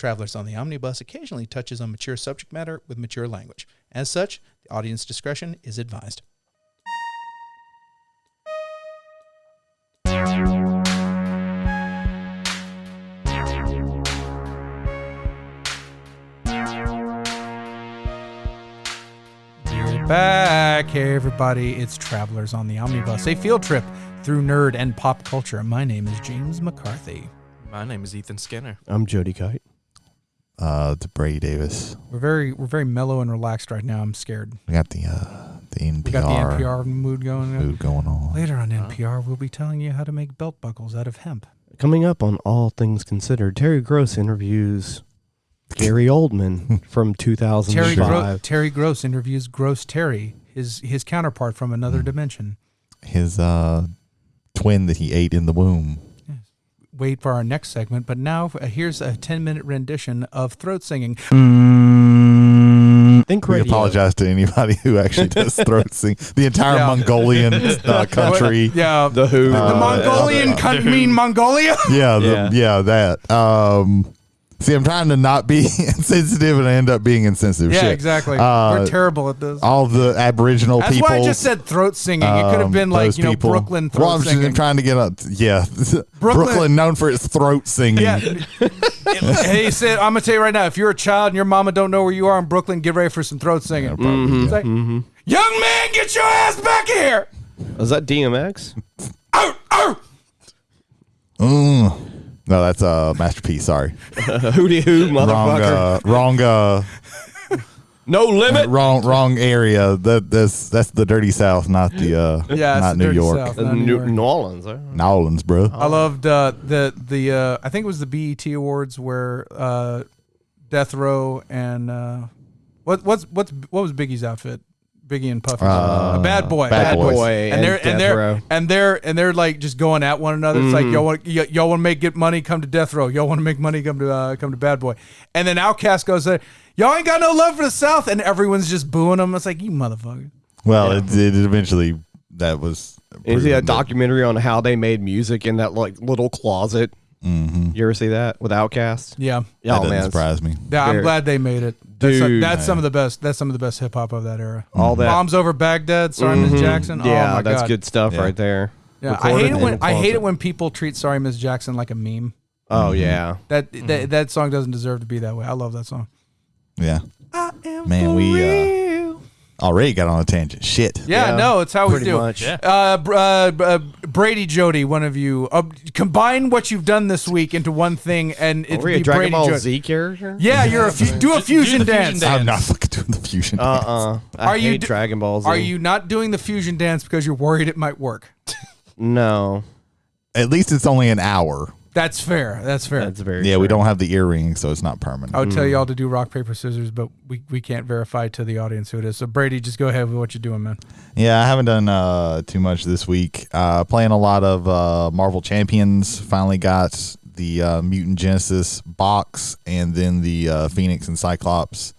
Travelers on the Omnibus occasionally touches on mature subject matter with mature language. As such, the audience discretion is advised. Back. Hey, everybody. It's Travelers on the Omnibus, a field trip through nerd and pop culture. My name is James McCarthy. My name is Ethan Skinner. I'm Jody Kite. To Brady Davis. We're very mellow and relaxed right now. I'm scared. We got the NPR. We got the NPR mood going on. Later on NPR, we'll be telling you how to make belt buckles out of hemp. Coming up on All Things Considered, Terry Gross interviews Gary Oldman from 2005. Terry Gross interviews Gross Terry, his counterpart from another dimension. His twin that he ate in the womb. Yes. Wait for our next segment, but now here's a 10-minute rendition of throat singing. Think we radio. Apologize to anybody who actually does throat sing. The entire Mongolian country. Yeah, the Who. The Mongolian country mean Mongolia? Yeah, that. See, I'm trying to not be insensitive, and I end up being insensitive. Yeah, Shit. exactly. We're terrible at this. All the Aboriginal people. That's why I just said throat singing. It could have been like, Brooklyn throat I'm singing. just trying to get up. Yeah. Brooklyn known for its throat singing. Yeah. He said, I'm going to tell you right now, if you're a child and your mama don't know where you are in Brooklyn, get ready for some throat singing. Yeah, probably, It's like, young man, get your ass back here. Is that DMX? No, that's Masterpiece. Sorry. Hootie hoo, motherfucker. Wrong. No limit. Wrong area. That's the dirty South, not the not New York. South, not New York. New Orleans. New Orleans, bro. I loved the I think it was the BET Awards where Death Row and what was Biggie's outfit? Biggie and Puffy, Bad Boy, and they're like just going at one another. It's like y'all want to get money, come to Death Row. Y'all want to make money, come to Bad Boy. And then Outkast goes, y'all ain't got no love for the South, and everyone's just booing them. It's like, you motherfucker. Well, it eventually that was. Is it a documentary on how they made music in that like little closet? Mm-hmm. You ever see that with Outkast? Yeah. That doesn't surprise me. Yeah, I'm glad they made it. Dude, that's some of the best. That's some of the best hip hop of that era. All that. Bombs Over Baghdad. Sorry, Miss Jackson. Yeah, oh my that's God. good stuff right there. Yeah, I hate it when people treat Sorry Miss Jackson like a meme. Oh yeah. That song doesn't deserve to be that way. I love that song. Yeah. I am Man, we real. already got on a tangent. Shit. Yeah, no, it's how we do. Much. Yeah. Brady, Jody, one of you, combine what you've done this week into one thing, and it's be Dragon Brady Ball Jody. Z character. Yeah, you're do a fusion dance. I'm not fucking doing the fusion dance. I hate Dragon Ball Z. Are you not doing the fusion dance because you're worried it might work? No. At least it's only an hour. That's fair. That's fair. That's very. Yeah, true. we don't have the earring, so it's not permanent. I would tell y'all to do rock, paper, scissors, but we can't verify to the audience who it is. So, Brady, just go ahead with what you're doing, man. Yeah, I haven't done too much this week. Playing a lot of Marvel Champions. Finally got the Mutant Genesis box, and then the Phoenix and Cyclops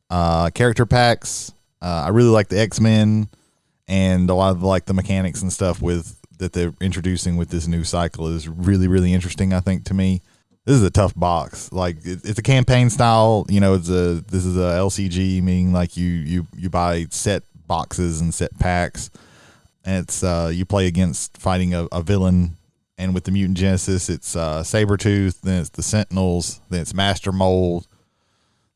character packs. I really like the X-Men, and a lot of the mechanics and stuff that they're introducing with this new cycle is really, really interesting, I think, to me. This is a tough box. Like, it's a campaign style. This is a LCG, meaning like you buy set boxes and set packs. And it's you play against fighting a villain. And with the Mutant Genesis, it's Sabretooth, then it's the Sentinels, then it's Master Mold,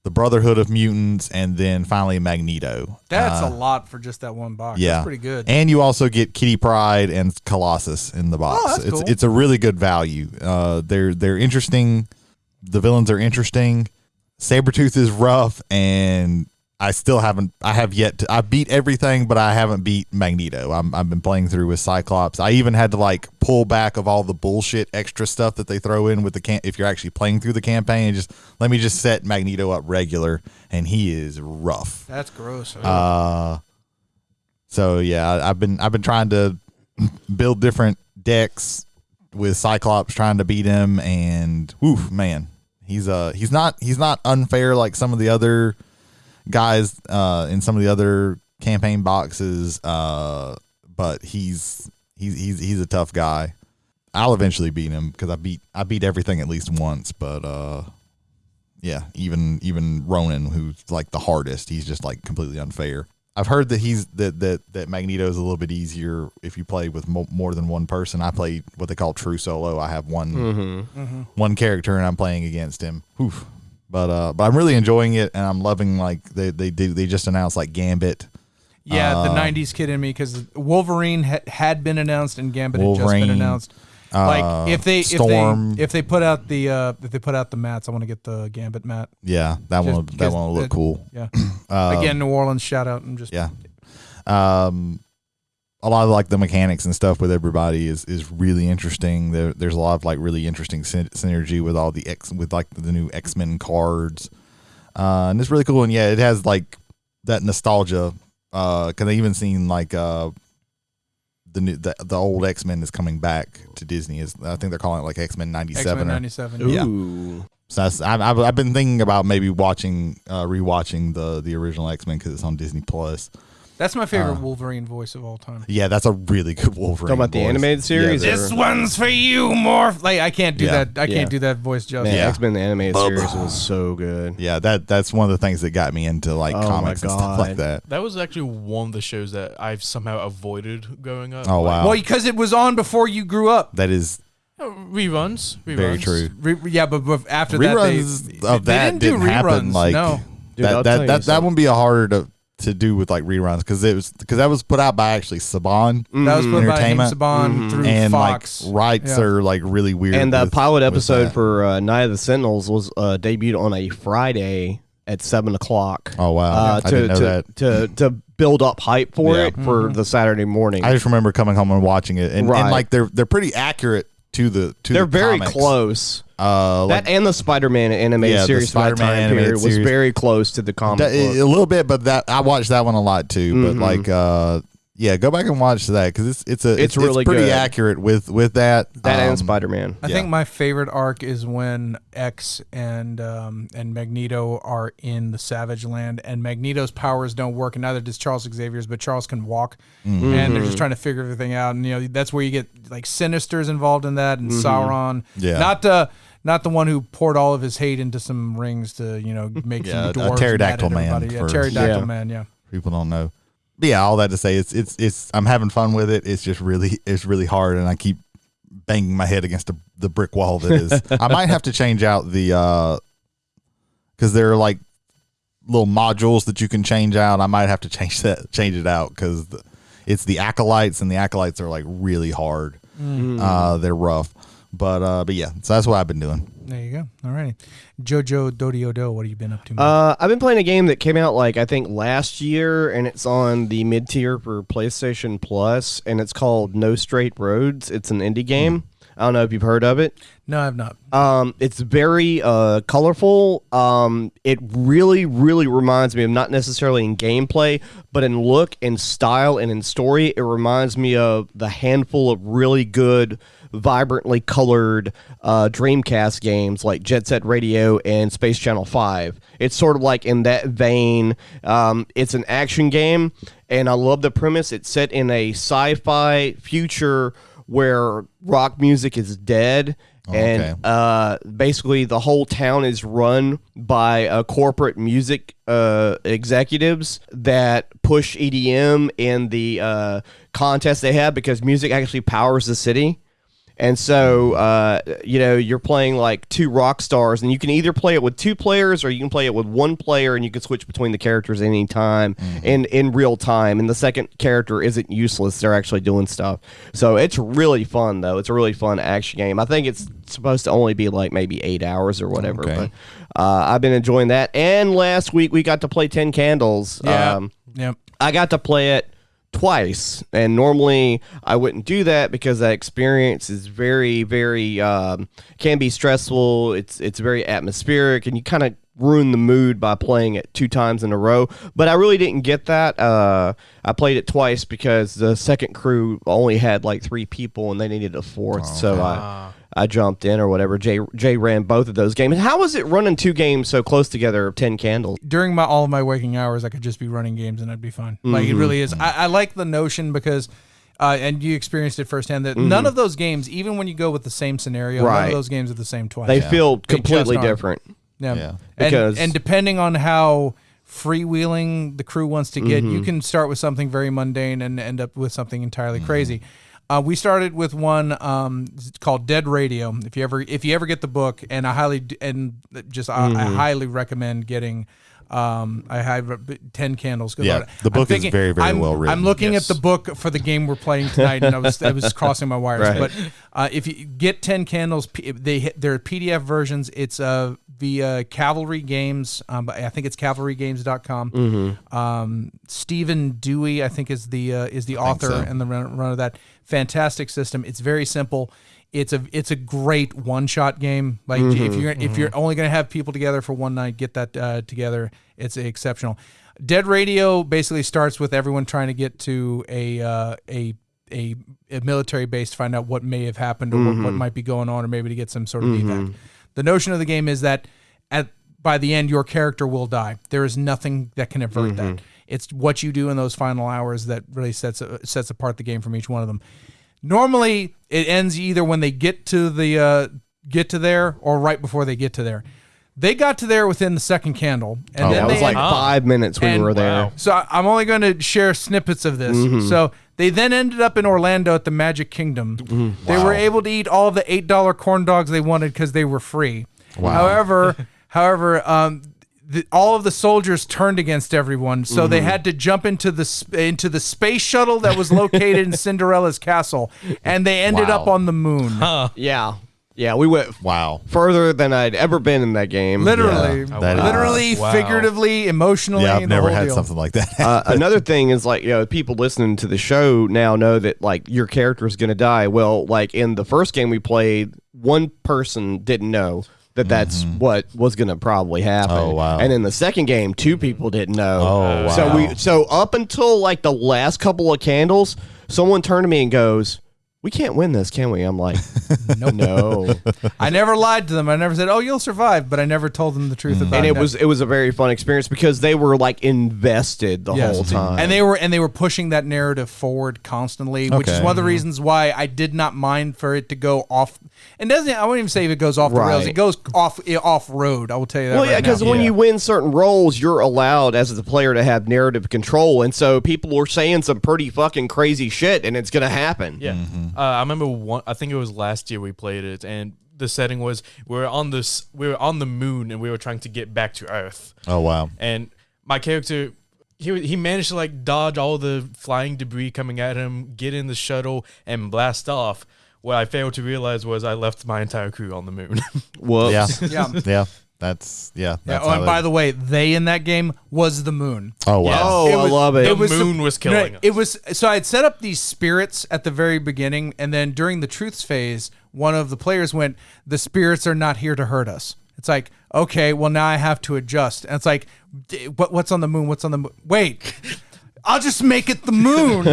the Brotherhood of Mutants, and then finally Magneto. That's a lot for just that one box. Yeah. That's pretty good. And you also get Kitty Pryde and Colossus in the box. Oh, that's cool. It's a really good value. They're interesting. The villains are interesting. Sabretooth is rough, and I beat everything, but I haven't beat Magneto. I've been playing through with Cyclops. I even had to pull back of all the bullshit extra stuff that they throw in with if you're actually playing through the campaign, and let me set Magneto up regular, and he is rough. That's gross. So yeah, I've been trying to build different decks with Cyclops, trying to beat him, and oof, man, he's not unfair like some of the other guys in some of the other campaign boxes, but he's a tough guy. I'll eventually beat him because I beat everything at least once, but Yeah, even Ronan, who's like the hardest, he's just like completely unfair. I've heard that that Magneto is a little bit easier if you play with more than one person. I play what they call true solo. I have one character and I'm playing against him. Oof. But I'm really enjoying it, and I'm loving like they just announced like Gambit. Yeah, the '90s kid in me, because Wolverine had been announced and Gambit had just been announced. Like if they put out the mats, I want to get the Gambit mat. Yeah, that one will look cool. Yeah. Again, New Orleans shout out and just yeah. A lot of like the mechanics and stuff with everybody is really interesting. There's a lot of like really interesting synergy with all the the new X-Men cards, and it's really cool. And yeah, it has like that nostalgia. Cause I even seen like the old X-Men is coming back to Disney. I think they're calling it like X-Men 97. X-Men 97. Yeah. Ooh. So I've been thinking about maybe rewatching the original X-Men because it's on Disney Plus. That's my favorite Wolverine voice of all time. Yeah, that's a really good Wolverine. Talking about the animated series? Yeah, this one's for you, Morph. Like I can't do that. I can't do that voice justice. Man, X-Men the animated series was so good. Yeah, that's one of the things that got me into like comics and stuff like that. That was actually one of the shows that I've somehow avoided going up. Oh wow. Well, because it was on before you grew up. That is reruns. very true. Yeah, but after reruns that, that didn't do didn't happen. reruns. Like no. Dude, that wouldn't be harder to do with like reruns because that was put out by actually Saban. That was put by Hank Entertainment. Saban through And Fox. like rights are like really weird. And the pilot with episode that. for Night of the Sentinels was debuted on a Friday at 7:00. Oh wow, I didn't know that. To build up hype for it for the Saturday morning. I just remember coming home and watching it, and like they're pretty accurate to the They're very comics. close. Like, That and the Spider-Man animated series from that time period was very close to the comic book. A little bit, but that I watched that one a lot too. But like, yeah, go back and watch that because it's really pretty good. accurate with that. And Spider-Man. I think my favorite arc is when X and Magneto are in the Savage Land, and Magneto's powers don't work, and neither does Charles Xavier's, but Charles can walk, and they're just trying to figure everything out. And that's where you get like Sinister's involved in that, and Sauron. Yeah. Not the one who poured all of his hate into some rings to make some dwarves. A pterodactyl mad at man. everybody. Pterodactyl man. Yeah. People don't know. But yeah, all that to say, it's I'm having fun with it. It's just really hard, and I keep banging my head against the brick wall that is. I might have to change out the because there are like little modules that you can change out. I might have to change it out because it's the acolytes, and the acolytes are like really hard. They're rough, but yeah. So that's what I've been doing. There you go. All righty. Jojo Dodiodo, what have you been up to? I've been playing a game that came out like I think last year, and it's on the mid tier for PlayStation Plus, and it's called No Straight Roads. It's an indie game. I don't know if you've heard of it. No, I've not. It's very colorful. It really, really reminds me of, not necessarily in gameplay, but in look and style and in story, it reminds me of the handful of really good, vibrantly colored Dreamcast games like Jet Set Radio and Space Channel 5. It's sort of like in that vein. It's an action game, and I love the premise. It's set in a sci-fi future where rock music is dead, and basically the whole town is run by corporate music executives that push EDM in the contests they have because music actually powers the city. And so, you're playing like two rock stars, and you can either play it with two players or you can play it with one player, and you can switch between the characters at any time in real time. And the second character isn't useless. They're actually doing stuff. So it's really fun, though. It's a really fun action game. I think it's supposed to only be like maybe 8 hours or whatever. Okay. But I've been enjoying that. And last week we got to play 10 Candles. Yeah. Yep. I got to play it twice, and normally I wouldn't do that because that experience is very, very can be stressful. It's very atmospheric, and you kind of ruin the mood by playing it 2 times in a row. But I really didn't get that. I played it twice because the second crew only had like 3 people, and they needed a 4th, so I jumped in or whatever. Jay ran both of those games. How was it running 2 games so close together, 10 Candles? During all of my waking hours, I could just be running games and I'd be fine. Like it really is. I like the notion because, and you experienced it firsthand, that none of those games, even when you go with the same scenario, none of those games are the same twice. They feel completely just aren't. different. Yeah. Yeah. Because- and depending on how freewheeling the crew wants to get, you can start with something very mundane and end up with something entirely crazy. We started with one called Dead Radio. If you ever get the book, and I highly recommend getting. I have 10 Candles. Yeah, the book is very, very well written. I'm looking at the book for the game we're playing tonight, and I was crossing my wires. Right. But if you get 10 Candles, they're PDF versions. It's via Cavalry Games. I think it's cavalrygames.com. Stephen Dewey, I think, is the author so. and the runner of that. Fantastic system. It's very simple. It's a great one-shot game. Like if you're only going to have people together for one night, get that together. It's exceptional. Dead Radio basically starts with everyone trying to get to a military base to find out what may have happened or what might be going on, or maybe to get some sort of evac. The notion of the game is that by the end, your character will die. There is nothing that can avert that. It's what you do in those final hours that really sets apart the game from each one of them. Normally, it ends either when they get to there or right before they get to there. They got to there within the second candle, and then That was like 5 minutes we were there. So I'm only going to share snippets of this. So they then ended up in Orlando at the Magic Kingdom. They were able to eat all of the $8 corn dogs they wanted because they were free. Wow. However, all of the soldiers turned against everyone, so they had to jump into the space shuttle that was located in Cinderella's castle, and they ended up on the moon. Yeah, we went further than I'd ever been in that game. Literally, Yeah. figuratively, emotionally. Yeah, I've never the whole had deal. something like that. Another thing is, like, people listening to the show now know that, like, your character is going to die. Well, like in the first game we played, one person didn't know that that's what was going to probably happen. Oh, wow. And in the second game, 2 people didn't know. Oh, wow. So up until like the last couple of candles, someone turned to me and goes, "We can't win this, can we?" I'm like, no. I never lied to them. I never said, "Oh, you'll survive," but I never told them the truth about And it. it was a very fun experience because they were like invested the whole time. And they were pushing that narrative forward constantly, which is Okay. one of the reasons why I did not mind for it to go off. And doesn't I wouldn't even say if it goes off the rails, it goes off road. I will tell you that. Well, yeah, because when you win certain roles, you're allowed as the player to have narrative control, and so people are saying some pretty fucking crazy shit, and it's gonna happen. Yeah, I remember I think it was last year we played it, and the setting was we were on the moon, and we were trying to get back to Earth. Oh, wow. And my character, he managed to like dodge all the flying debris coming at him, get in the shuttle, and blast off. What I failed to realize was I left my entire crew on the moon. Whoops. Yeah. Yeah. That's Oh, and by the way, they in that game was the moon. Oh, wow. Oh, I love it. The moon was killing us. It was so I'd set up these spirits at the very beginning, and then during the truths phase, one of the players went, "The spirits are not here to hurt us." It's like, okay, well now I have to adjust, and it's like, what's on the moon? What's on the moon? Wait. I'll just make it the moon.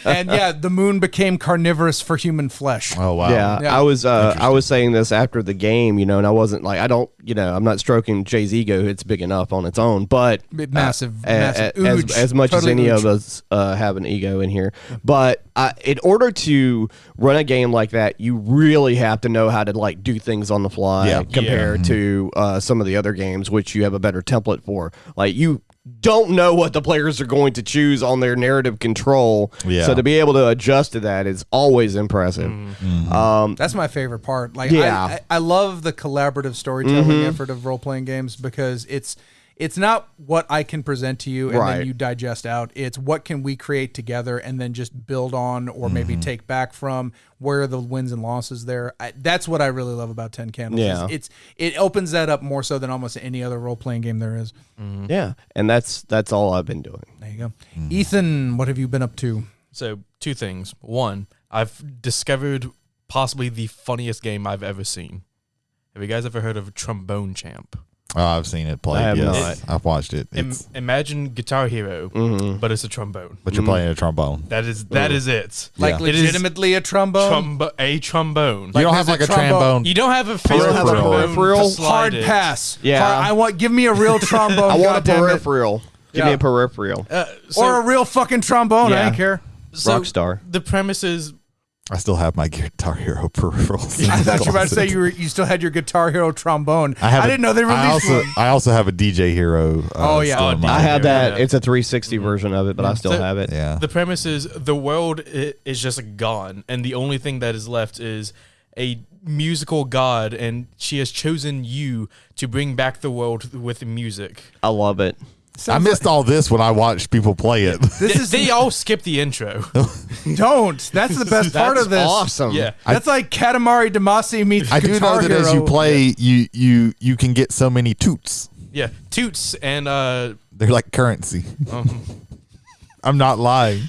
And yeah, the moon became carnivorous for human flesh. Oh, wow. Yeah, I was saying this after the game, and I wasn't like, I'm not stroking Jay's ego. It's big enough on its own, but massive. As much as any of us have an ego in here. But in order to run a game like that, you really have to know how to like do things on the fly compared to some of the other games, which you have a better template for. Like you don't know what the players are going to choose on their narrative control. Yeah. So to be able to adjust to that is always impressive. That's my favorite part. Like, Yeah. I love the collaborative storytelling effort of role-playing games because it's not what I can present to you and then you digest out. It's what can we create together and then just build on or maybe take back from. Where are the wins and losses there? That's what I really love about 10 Candles. Yeah. It opens that up more so than almost any other role-playing game there is. Yeah, and that's all I've been doing. There you go. Ethan, what have you been up to? So 2 things. 1, I've discovered possibly the funniest game I've ever seen. Have you guys ever heard of Trombone Champ? Oh, I've seen it played. I have Yes, not. I've watched it. It's, Imagine Guitar Hero, but it's a trombone. but you're playing a trombone. That is it. Like Yeah. It is legitimately a trombone? a trombone. You don't have there's like a a trombone. You don't have a physical have a trombone peripheral? to slide Hard it. pass. Yeah. Give me a real trombone. I want a goddammit. peripheral. Give me a peripheral. Or a real fucking trombone. I Yeah. don't care. So Rockstar. The premise is I still have my Guitar Hero peripherals. I thought you were about to say you still had your Guitar Hero trombone. I have didn't know they released one. I also have a DJ Hero. Oh, yeah. still in my- I have that. Yeah. It's a 360 version of it, but I still have it. Yeah. The premise is the world is just gone, and the only thing that is left is a musical god, and she has chosen you to bring back the world with music. I love it. I missed all this when I watched people play it. They all skip the intro. Don't. That's the best part of this. Awesome. Yeah. That's like Katamari Damacy meets I do Guitar know that Hero. as you play, you can get so many toots. Yeah. Toots and They're like currency. I'm not lying.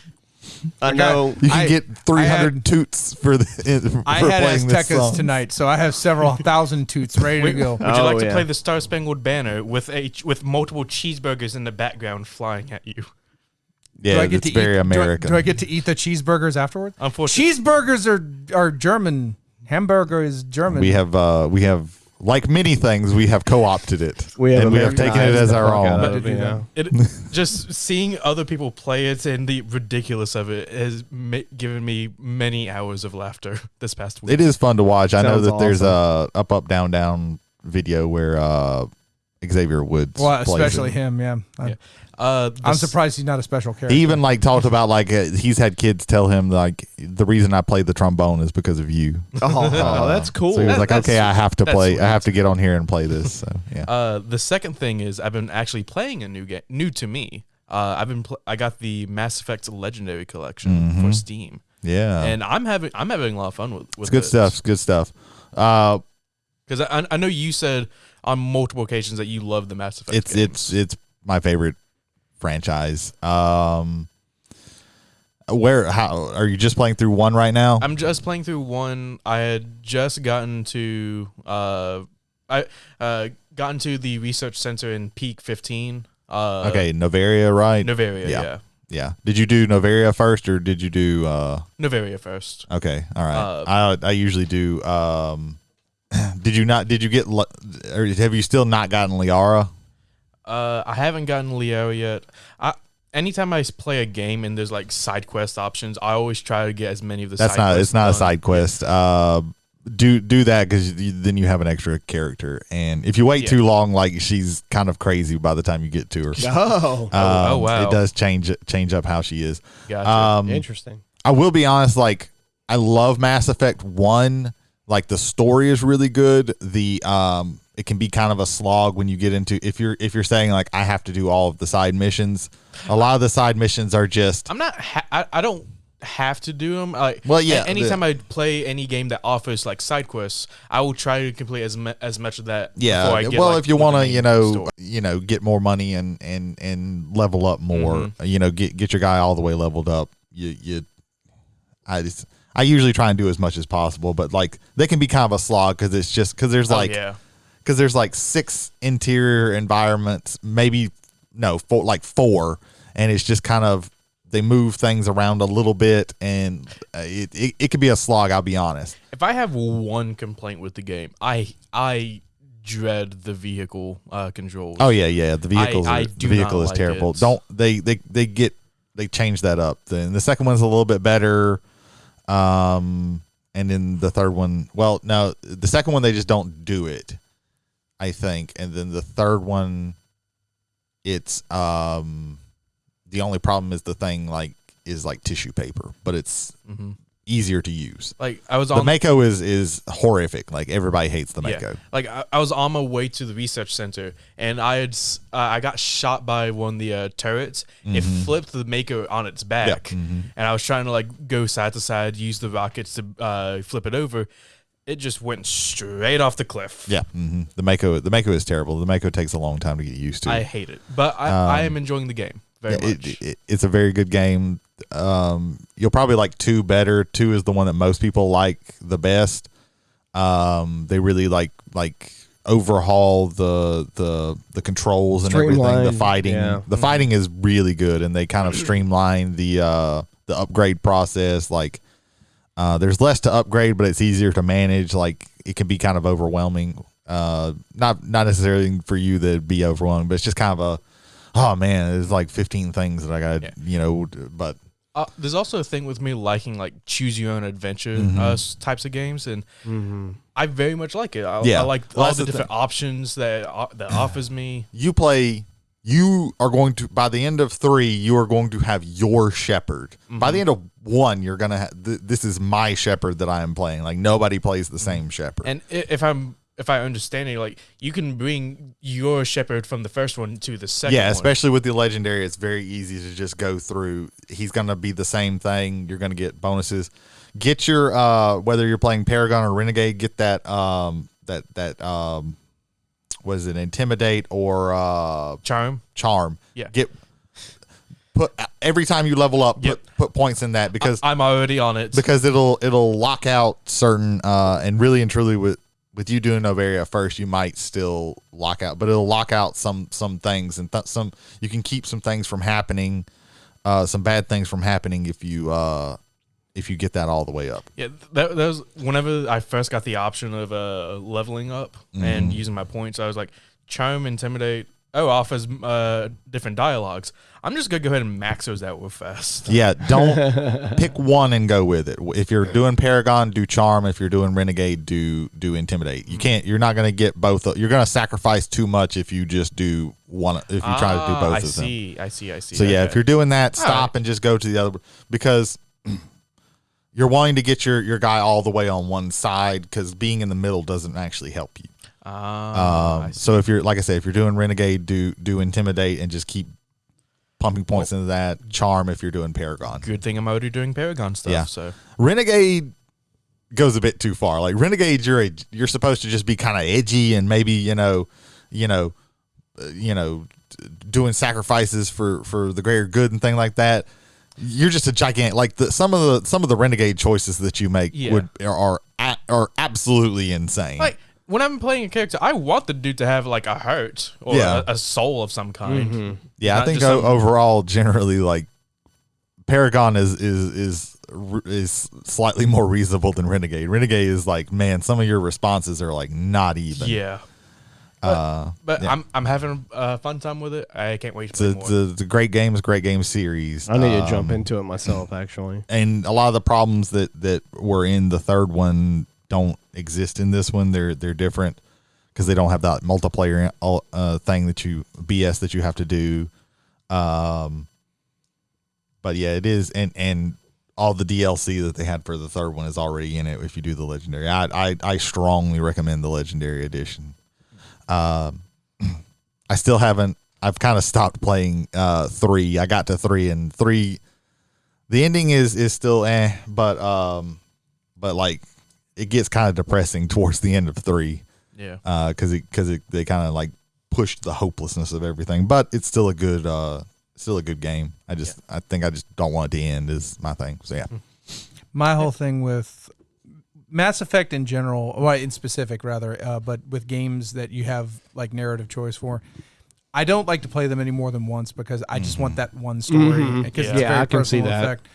I know. You can I- get 300 I had- toots for I for had playing this Aztecas song. tonight, so I have several thousand toots ready to go. Would you Oh, like to yeah. play the Star Spangled Banner with multiple cheeseburgers in the background flying at you? Yeah, it's very American. Do I get to eat the cheeseburgers afterward? Unfortunately. Cheeseburgers are German. Hamburger is German. we have like many things, we have co-opted it. We have and we have taken it as our own. Just seeing other people play it and the ridiculous of it has given me many hours of laughter this past week. It is fun to watch. I know Sounds that there's a up down down video where Xavier Woods well, plays especially it. him. Yeah. Yeah. I'm surprised he's not a special character. He even like talked about like he's had kids tell him like the reason I played the trombone is because of you. Oh, that's cool. So he was like, That's- okay, I have to that's play. sweet. I have to get on here and play this. So yeah. The second thing is I've been actually playing a new game, new to me. I got the Mass Effect Legendary Collection for Steam, Yeah. and I'm having a lot of fun with It's good stuff. It's good stuff. Because I know you said on multiple occasions that you love the Mass Effect. games. It's my favorite franchise. How are you just playing through one right now? I'm just playing through one. I had just gotten to gotten to the research center in Peak 15. Okay, Novaria, right? Novaria, yeah. Yeah. Did you do Novaria first, or did you do? Novaria first. Okay, all right. I usually do. Did you not? Did you get? Or have you still not gotten Liara? I haven't gotten Liara yet. Anytime I play a game and there's like side quest options, I always try to get as many of the. That's side not. quests It's not a done. side quest. Do that because then you have an extra character, and if you wait too long, like she's kind of crazy by the time you get to her. Oh, Oh, wow. It does change up how she is. Gotcha. interesting. I will be honest, like I love Mass Effect 1. Like the story is really good. It can be kind of a slog when you get into if you're saying like I have to do all of the side missions. A lot of the side missions are just I'm not. I don't have to do them. Like, Well, yeah, Anytime I play any game that offers like side quests, I will try to complete as much of that. Before I yeah. get, Well, like, if you with the want main to, story. get more money and level up more, get your guy all the way leveled up. I usually try and do as much as possible, but like they can be kind of a slog because there's like yeah. because there's like 6 interior environments, maybe no, 4, and it's just kind of they move things around a little bit, and it could be a slog. I'll be honest. If I have one complaint with the game, I dread the vehicle controls. Oh yeah. The vehicles, I the do vehicle not is like terrible. it. Don't they change that up? Then the second one's a little bit better. And then the third one, well, no, the second one they just don't do it, I think, and then the third one, it's the only problem is the thing is like tissue paper, but it's easier to use. Like I was The on Mako is horrific. Like everybody hates the Mako. Like I was on my way to the research center, and I got shot by one of the turrets. It flipped the Mako on its back, and I was trying to like go side to side, use the rockets to flip it over. It just went straight off the cliff. Yeah, the Mako is terrible. The Mako takes a long time to get used to. I hate it, but I am enjoying the game very much. It's a very good game. You'll probably like 2 better. 2 is the one that most people like the best. They really like overhaul the controls and everything. The Streamline, fighting is really good, and they kind of streamline the upgrade process. Like there's less to upgrade, but it's easier to manage. Like it can be kind of overwhelming. Not necessarily for you that'd be overwhelming, but it's just kind of oh man, there's like 15 things that I got, but There's also a thing with me liking like choose your own adventure types of games, and I very much like it. I like all the different options that offers me. You are going to, by the end of 3, you are going to have your shepherd. By the end of 1, you're gonna have this is my shepherd that I am playing. Like nobody plays the same shepherd. And if I understand it, like you can bring your shepherd from the first one to the second. Yeah, one. especially with the legendary, it's very easy to just go through. He's gonna be the same thing. You're gonna get bonuses. Get your whether you're playing Paragon or Renegade, get that was it Intimidate or Charm? Yeah. Put every time you level up, put points in that because I'm already on it. Because it'll lock out certain and really and truly with you doing Novaria first, you might still lock out, but it'll lock out some things and some you can keep some things from happening, some bad things from happening if you get that all the way up. Yeah, that was whenever I first got the option of leveling up and using my points. I was like, Charm, Intimidate. Offers different dialogues. I'm just gonna go ahead and max those out real fast. Yeah, don't pick one and go with it. If you're doing Paragon, do Charm. If you're doing Renegade, do Intimidate. You're not gonna get both. You're gonna sacrifice too much if you just do one. If you try to do both of them. I see. So yeah, if you're doing that, stop and just go to the other because you're wanting to get your guy all the way on one side because being in the middle doesn't actually help you. So if you're like I say, if you're doing Renegade, do Intimidate and just keep pumping points into that. Charm if you're doing Paragon. Good thing I'm already doing Paragon stuff. Yeah. So Renegade goes a bit too far. Like Renegade, you're supposed to just be kind of edgy and maybe doing sacrifices for the greater good and thing like that. You're just a gigantic. Like some of the Renegade choices that you make are absolutely insane. Like when I'm playing a character, I want the dude to have like a heart or a soul of some kind. Yeah, Not I think just overall, generally, like Paragon is slightly more reasonable than Renegade. Renegade is like, man, some of your responses are like not even. Yeah. But I'm having a fun time with it. I can't wait to play more. It's a great game. It's a great game series. I need to jump into it myself, actually. And a lot of the problems that were in the third one don't exist in this one. They're different because they don't have that multiplayer thing that you have to do. But yeah, it is, and all the DLC that they had for the third one is already in it. If you do the legendary, I strongly recommend the legendary edition. I still haven't. I've kind of stopped playing 3. I got to 3, and 3. The ending is still but like it gets kind of depressing towards the end of 3. Yeah. Because they kind of like pushed the hopelessness of everything, but it's still a good game. I think I just don't want it to end is my thing. So yeah. My whole thing with Mass Effect in general, well, in specific rather, but with games that you have like narrative choice for, I don't like to play them any more than once because I just want that one story. Because it's a very I can see personal that. effect.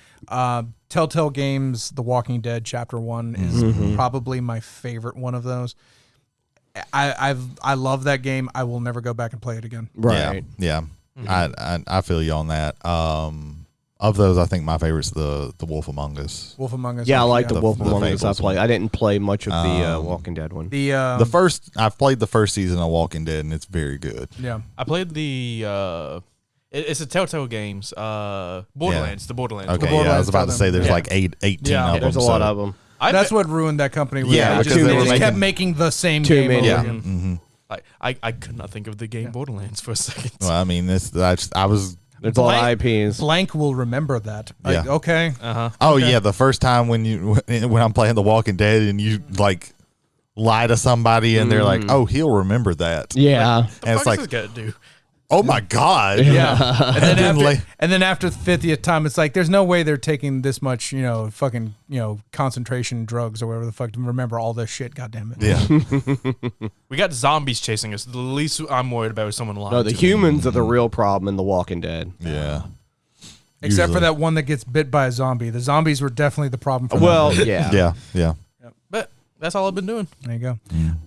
Telltale Games, The Walking Dead Chapter 1 is probably my favorite one of those. I love that game. I will never go back and play it again. Right. Yeah. I feel you on that. Of those, I think my favorite's the Wolf Among Us. Wolf Among Us. Yeah, I like the Wolf the Among Us. I Fables. didn't play much of the Walking Dead one. I've played the first season of Walking Dead, and it's very good. Yeah. I played the it's a Telltale Games, Borderlands, the Borderlands. Okay, Borderlands, I was about to say there's like 18 of them. There's a lot of them. That's what ruined that company. Yeah, because they just kept making the same Too game many. over Yeah. again. Like I could not think of the game Borderlands for a second. Well, I mean, I was. There's a lot of IPs. Blank will remember that. Like, Yeah. okay. Oh yeah, the first time when I'm playing The Walking Dead and you like lie to somebody and they're like, oh, he'll remember that. Yeah. The And it's fuck like, is this gonna do? oh my god. Yeah. And then after the 50th time, it's like, there's no way they're taking this much, fucking, concentration drugs or whatever the fuck to remember all this shit. God damn it. Yeah. We got zombies chasing us. The least I'm worried about is someone lying. No, the to me. humans are the real problem in The Walking Dead. Yeah. Except for Usually. that one that gets bit by a zombie. The zombies were definitely the problem for them. Well, yeah. Yeah. Yeah. But that's all I've been doing. There you go.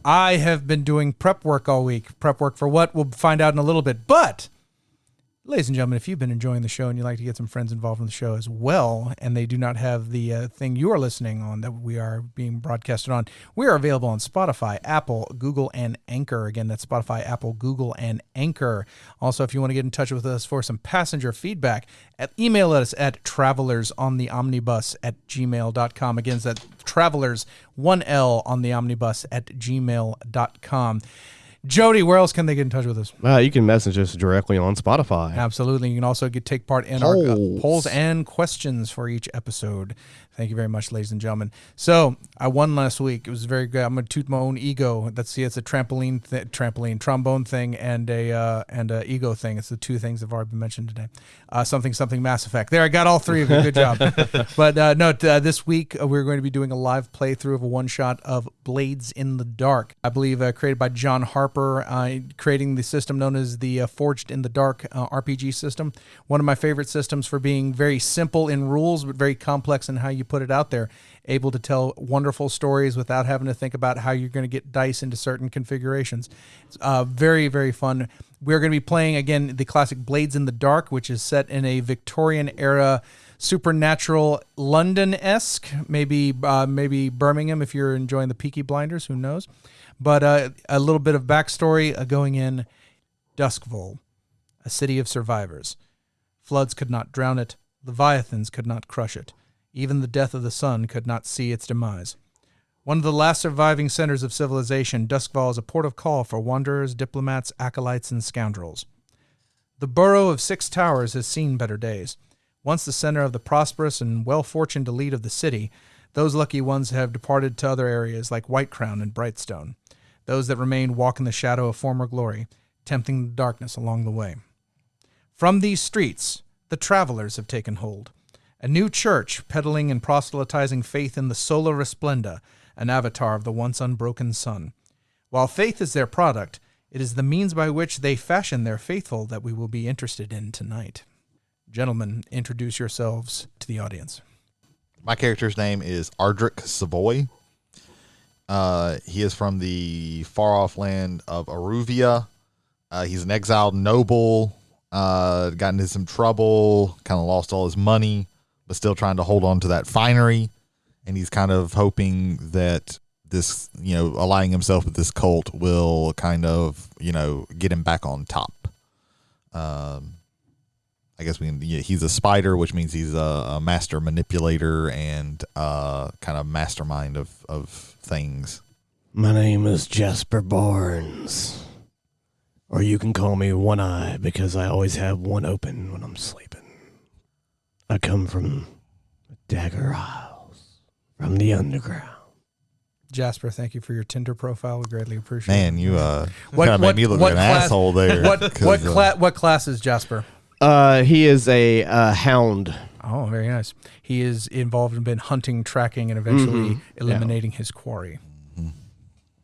I have been doing prep work all week. Prep work for what? We'll find out in a little bit. But Ladies and gentlemen, if you've been enjoying the show and you'd like to get some friends involved in the show as well, and they do not have the thing you are listening on that we are being broadcasted on, we are available on Spotify, Apple, Google, and Anchor. Again, that's Spotify, Apple, Google, and Anchor. Also, if you want to get in touch with us for some passenger feedback, email us at travelersontheomnibus@gmail.com. Again, that's travelers, 1L on the omnibus @gmail.com. Jody, where else can they get in touch with us? You can message us directly on Spotify. Absolutely. You can also take part in our polls and questions for each episode. Thank you very much, ladies and gentlemen. So I won last week. It was very good. I'm going to toot my own ego. It's a trombone thing, and a ego thing. It's the two things that have already been mentioned today. Something Mass Effect. There, I got all three of you. Good job. But this week we're going to be doing a live playthrough of a one-shot of Blades in the Dark. I believe created by John Harper, creating the system known as the Forged in the Dark RPG system. One of my favorite systems for being very simple in rules, but very complex in how you put it out there. Able to tell wonderful stories without having to think about how you're going to get dice into certain configurations. It's very, very fun. We're going to be playing, again, the classic Blades in the Dark, which is set in a Victorian-era supernatural London-esque, maybe Birmingham if you're enjoying the Peaky Blinders, who knows. But a little bit of backstory going in. Duskville, a city of survivors. Floods could not drown it. Leviathans could not crush it. Even the death of the sun could not see its demise. One of the last surviving centers of civilization, Duskville is a port of call for wanderers, diplomats, acolytes, and scoundrels. The borough of 6 Towers has seen better days. Once the center of the prosperous and well-fortuned elite of the city, those lucky ones have departed to other areas like Whitecrown and Brightstone. Those that remain walk in the shadow of former glory, tempting the darkness along the way. From these streets, the travelers have taken hold. A new church peddling and proselytizing faith in the Sola Resplenda, an avatar of the once unbroken sun. While faith is their product, it is the means by which they fashion their faithful that we will be interested in tonight. Gentlemen, introduce yourselves to the audience. My character's name is Ardric Savoy. He is from the far-off land of Aruvia. He's an exiled noble, got into some trouble, kind of lost all his money, but still trying to hold on to that finery. And he's kind of hoping that this, aligning himself with this cult will kind of, get him back on top. I guess he's a spider, which means he's a master manipulator and kind of mastermind of things. My name is Jasper Barnes. Or you can call me One Eye because I always have one open when I'm sleeping. I come from Dagger Isles, from the underground. Jasper, thank you for your Tinder profile. We greatly appreciate it. Man, you kind of made me look like an asshole there. What class is Jasper? He is a hound. Oh, very nice. He is involved in hunting, tracking, and eventually eliminating his quarry.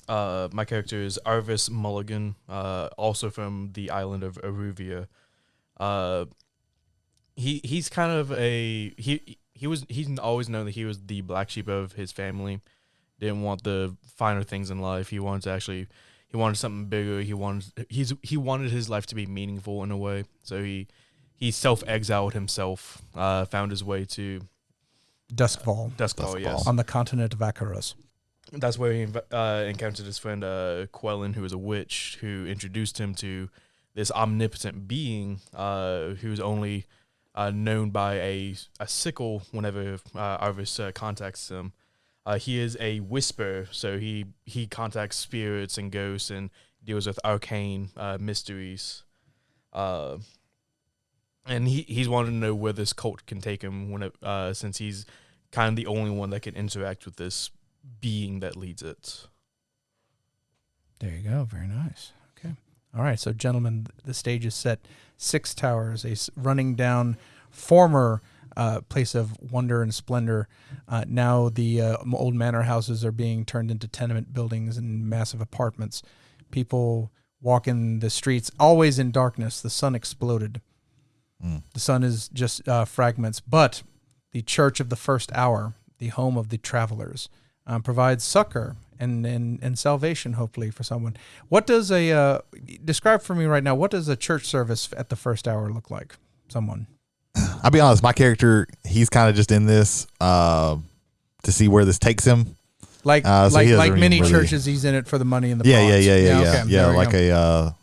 My character is Arvis Mulligan, also from the island of Aruvia. He's kind of he's always known that he was the black sheep of his family. Didn't want the finer things in life. He wanted something bigger. He wanted his life to be meaningful in a way. So he self-exiled himself, found his way to Duskville, yes. On the continent of Akaros. That's where he encountered his friend Quellen, who was a witch, who introduced him to this omnipotent being who's only known by a sickle whenever Arvis contacts him. He is a whisper, so he contacts spirits and ghosts and deals with arcane mysteries. And he's wanted to know where this cult can take him since he's kind of the only one that can interact with this being that leads it. There you go. Very nice. Okay. All right. So, gentlemen, the stage is set. 6 Towers, a running down former place of wonder and splendor. Now the old manor houses are being turned into tenement buildings and massive apartments. People walk in the streets, always in darkness. The sun exploded. The sun is just fragments. But the Church of the First Hour, the home of the travelers, provides succor and salvation, hopefully, for someone. What does describe for me right now, what does a church service at the first hour look like? Someone. I'll be honest, my character, he's kind of just in this to see where this takes him. Like many churches, he's in it for the money and the yeah, prods. Yeah, like go.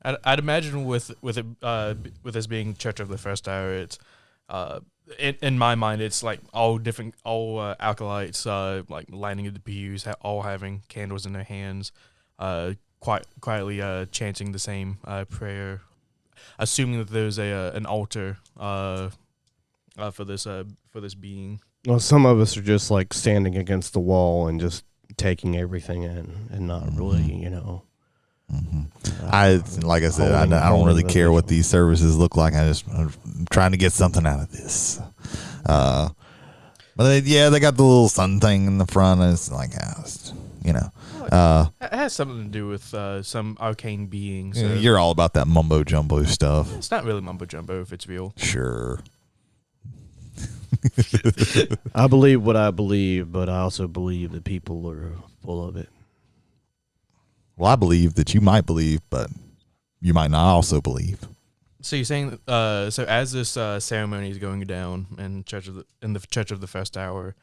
I'd imagine with this being Church of the First Hour, it's in my mind, it's like all acolytes like lining the pews, all having candles in their hands, quietly chanting the same prayer, assuming that there's an altar for this being. Well, some of us are just like standing against the wall and just taking everything in and not really, I don't really care what these services look like. I'm trying to get something out of this. But they got the little sun thing in the front, and it's like, it has something to do with some arcane beings. So you're all about that mumbo jumbo stuff. it's not really mumbo jumbo if it's real. Sure. I believe what I believe, but I also believe that people are full of it. Well, I believe that you might believe, but you might not also believe. So you're saying, so as this ceremony is going down in the Church of the First Hour,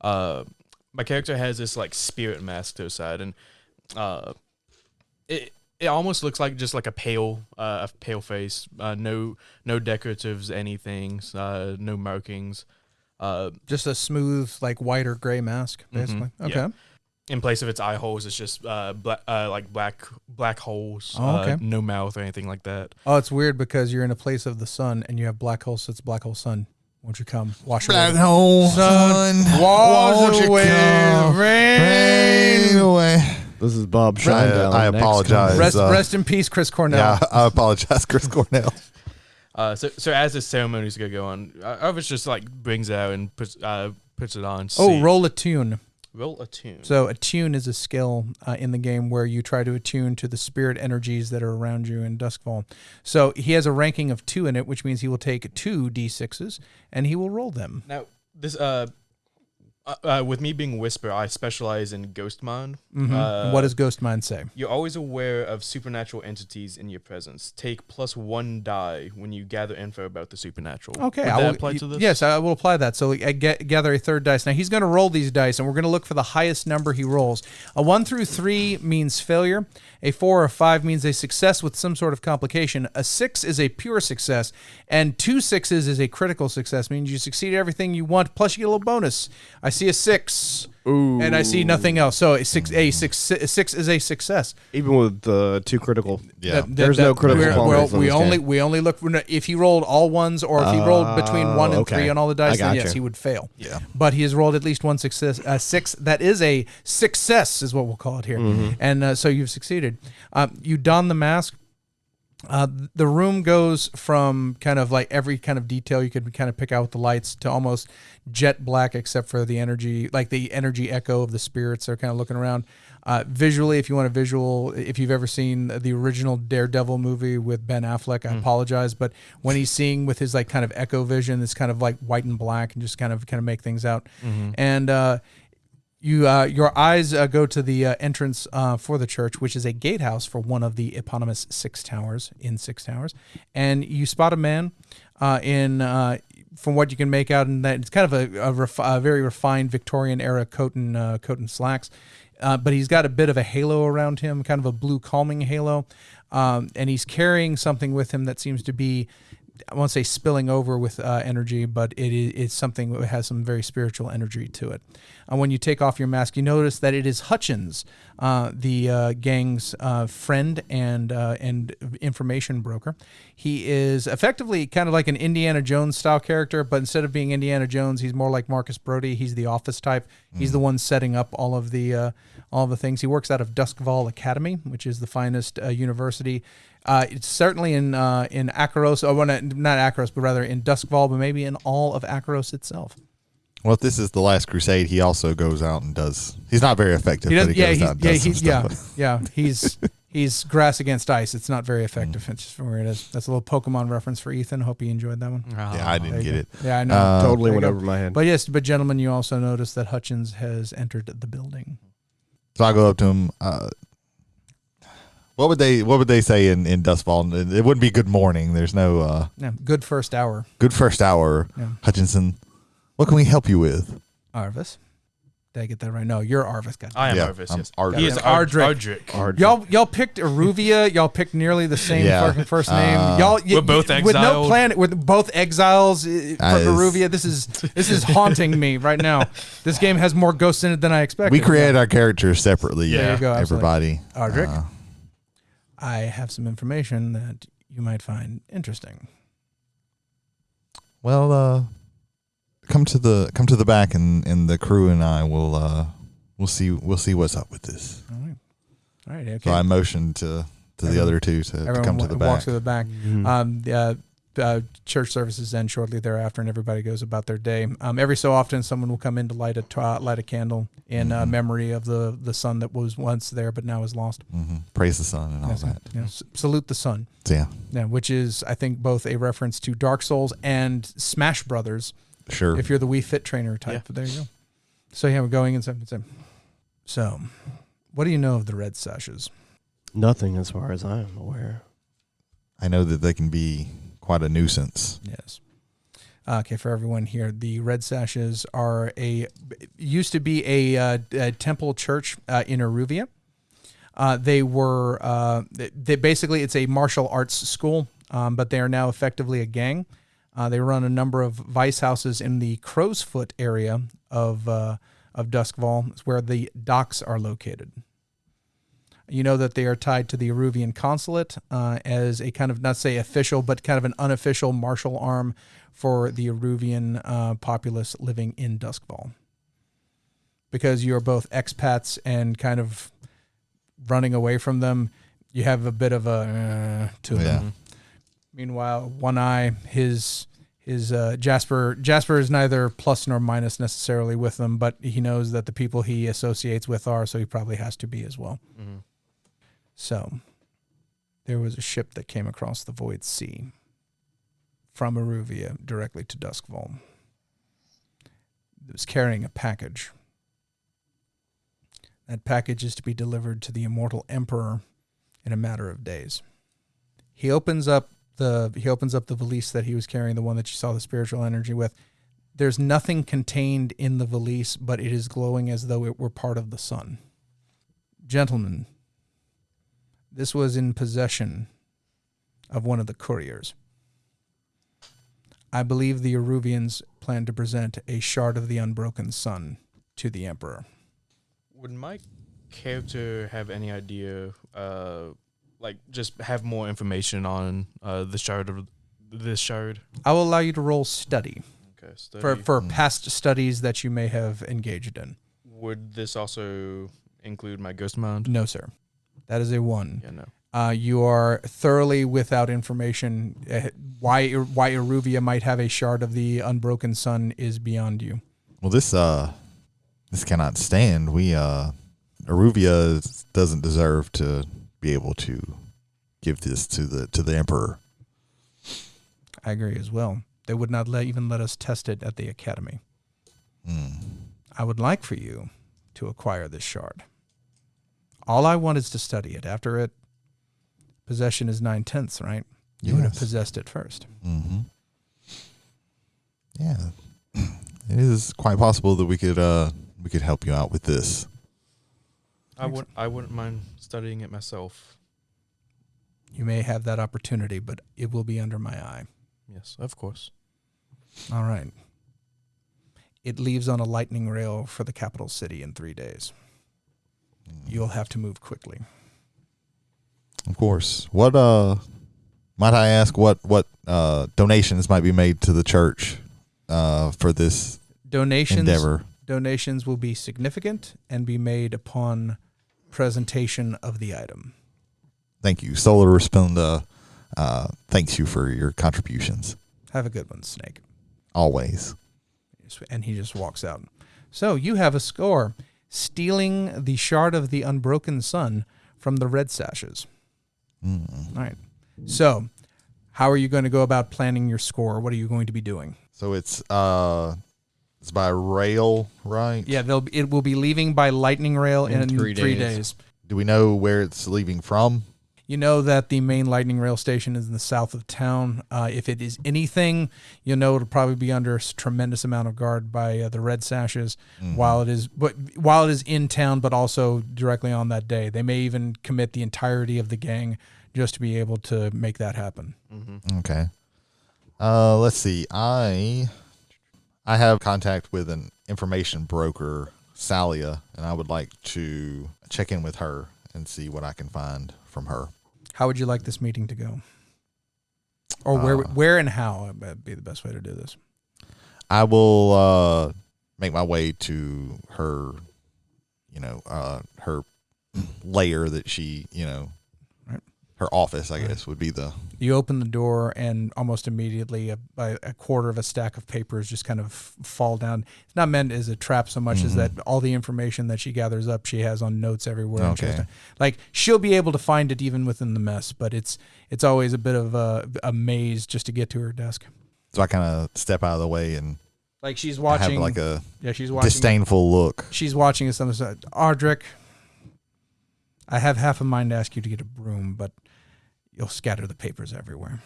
my character has this like spirit mask to his side, and it almost looks like just like a pale face, no decoratives, anything, no markings, Just a smooth, like white or gray mask, basically. Okay. Yeah. In place of its eye holes, it's just black holes. Oh, okay. No mouth or anything like that. Oh, it's weird because you're in a place of the sun and you have black holes. So it's black hole sun. Won't you come wash Black away? hole Sun, sun, wash won't you away, come, rain away. This is Bob Shinedown. I apologize. Rest in peace, Chris Cornell. Yeah, I apologize, Chris Cornell. So as the ceremony's gonna go on, Arvis just like brings it out and puts it on. Oh, roll a tune. Roll a tune. So attune is a skill in the game where you try to attune to the spirit energies that are around you in Duskfall. So he has a ranking of 2 in it, which means he will take 2 d6s and he will roll them. Now this with me being Whisper, I specialize in Ghost Mind. And what does Ghost Mind say? You're always aware of supernatural entities in your presence. Take +1 die when you gather info about the supernatural. Okay, Would that apply to this? Yes, I will apply that. So I gather a third dice. Now he's going to roll these dice, and we're going to look for the highest number he rolls. A 1 through 3 means failure. A 4 or 5 means a success with some sort of complication. A 6 is a pure success, and 2 6s is a critical success. Means you succeed at everything you want, plus you get a little bonus. I see a 6. Ooh. And I see nothing else. So a six is a success. Even with 2 critical. Yeah. There's no critical bonuses in we this only game. we only look if he rolled all 1s or if he rolled between 1 and 3 on all the dice, then gotcha. yes, he would fail. Yeah. But he has rolled at least 1 success. 6. That is a success, is what we'll call it here. And so you've succeeded. You don the mask. The room goes from kind of like every kind of detail you could kind of pick out with the lights to almost jet black, except for the energy, like the energy echo of the spirits are kind of looking around. Visually, if you want a visual, if you've ever seen the original Daredevil movie with Ben Affleck, I apologize, but when he's seeing with his like kind of echo vision, it's kind of like white and black and just kind of make things out. And your eyes go to the entrance for the church, which is a gatehouse for one of the eponymous 6 towers, and you spot a man from what you can make out, in that it's kind of a very refined Victorian era coat and slacks, but he's got a bit of a halo around him, kind of a blue calming halo, and he's carrying something with him that seems to be, I won't say spilling over with energy, but it's something that has some very spiritual energy to it. When you take off your mask, you notice that it is Hutchins, the gang's friend and information broker. He is effectively kind of like an Indiana Jones style character, but instead of being Indiana Jones, he's more like Marcus Brody. He's the office type. He's the one setting up all of the things. He works out of Duskfall Academy, which is the finest university. It's certainly in Akaros, not Akaros, but rather in Duskfall, but maybe in all of Akaros itself. Well, if this is the Last Crusade, he also goes out and does. He's not very effective. But he goes out and does some stuff. He's grass against ice. It's not very effective. It's just where it is. That's a little Pokemon reference for Ethan. Hope you enjoyed that one. Yeah, I didn't get it. Yeah, I know. Totally went over my head. But yes, gentlemen, you also notice that Hutchins has entered the building. So I go up to him. What would they say in Dustfall? It wouldn't be good morning. There's no good first hour. Good first hour. Yeah. Hutchinson, what can we help you with? Arvis. Did I get that right? No, you're Arvis. I am Arvis. Yes. He is Ardric. Y'all picked Aruvia. Y'all picked nearly the same fucking first name. We're both exiled. With no planet. We're both exiles for Aruvia. This is haunting me right now. This game has more ghosts in it than I expected. We created our characters separately. There you go. Everybody. Ardric. I have some information that you might find interesting. Well, come to the back, and the crew and I we'll see what's up with this. All right. Okay. So I motioned to the other two to come to the back. Walks to the back. Mm-hmm. Church services end shortly thereafter, and everybody goes about their day. Every so often, someone will come in to light a candle in memory of the sun that was once there but now is lost. Mm-hmm. Praise the sun and all that. Yeah. Salute the sun. Yeah, which is, I think, both a reference to Dark Souls and Smash Brothers. Sure. If you're the Wii Fit trainer type, there you go. So we're going in. So, what do you know of the Red Sashes? Nothing, as far as I am aware. I know that they can be quite a nuisance. Yes. Okay, for everyone here, the Red Sashes used to be a temple church in Aruvia. They were basically, it's a martial arts school, but they are now effectively a gang. They run a number of vice houses in the Crow's Foot area of Duskfall. It's where the docks are located. You know that they are tied to the Aruvian consulate as a kind of, not say official, but kind of an unofficial martial arm for the Aruvian populace living in Duskfall. Because you're both expats and kind of running away from them, you have a bit of a to them. Meanwhile, One Eye, his Jasper is neither plus nor minus necessarily with them, but he knows that the people he associates with are, so he probably has to be as well. Mm-hmm. So, there was a ship that came across the Void Sea from Aruvia directly to Duskfall. It was carrying a package. That package is to be delivered to the Immortal Emperor in a matter of days. He opens up the valise that he was carrying, the one that you saw the spiritual energy with. There's nothing contained in the valise, but it is glowing as though it were part of the sun. Gentlemen, this was in possession of one of the couriers. I believe the Aruvians plan to present a shard of the unbroken sun to the Emperor. Would my character have any idea, just have more information on this shard? I will allow you to roll study. Okay, study. For past studies that you may have engaged in. Would this also include my ghost mind? No, sir. That is a 1. Yeah, no. You are thoroughly without information. Why Aruvia might have a shard of the unbroken sun is beyond you. Well, this cannot stand. Aruvia doesn't deserve to be able to give this to the Emperor. I agree as well. They would not even let us test it at the Academy. I would like for you to acquire this shard. All I want is to study it. After it, possession is 9/10, right? You would have possessed it first. Mm-hmm. Yeah, it is quite possible that we could help you out with this. I wouldn't mind studying it myself. You may have that opportunity, but it will be under my eye. Yes, of course. All right. It leaves on a lightning rail for the capital city in 3 days. You'll have to move quickly. Of course. What might I ask? What donations might be made to the church for this endeavor? Donations will be significant and be made upon presentation of the item. Thank you, Sola Resplenda. Thanks you for your contributions. Have a good one, Snake. Always. And he just walks out. So you have a score. Stealing the shard of the unbroken sun from the Red Sashes. All right. So, how are you going to go about planning your score? What are you going to be doing? So it's It's by rail, right? Yeah, it will be leaving by lightning rail in 3 days. Do we know where it's leaving from? You know that the main lightning rail station is in the south of town. If it is anything, you'll know it'll probably be under a tremendous amount of guard by the Red Sashes while it is in town, but also directly on that day. They may even commit the entirety of the gang just to be able to make that happen. Okay. Let's see. I have contact with an information broker, Salia, and I would like to check in with her and see what I can find from her. How would you like this meeting to go? Or where and how would be the best way to do this? I will make my way to her, her lair that she, Right. her office, I guess, would be the... You open the door, and almost immediately a quarter of a stack of papers just kind of fall down. It's not meant as a trap so much as that all the information that she gathers up, she has on notes everywhere. Okay. She'll be able to find it even within the mess, but it's always a bit of a maze just to get to her desk. So I kind of step out of the way and She's watching. have she's watching. disdainful look. She's watching us on the side. Ardrick, I have half a mind to ask you to get a broom, but you'll scatter the papers everywhere.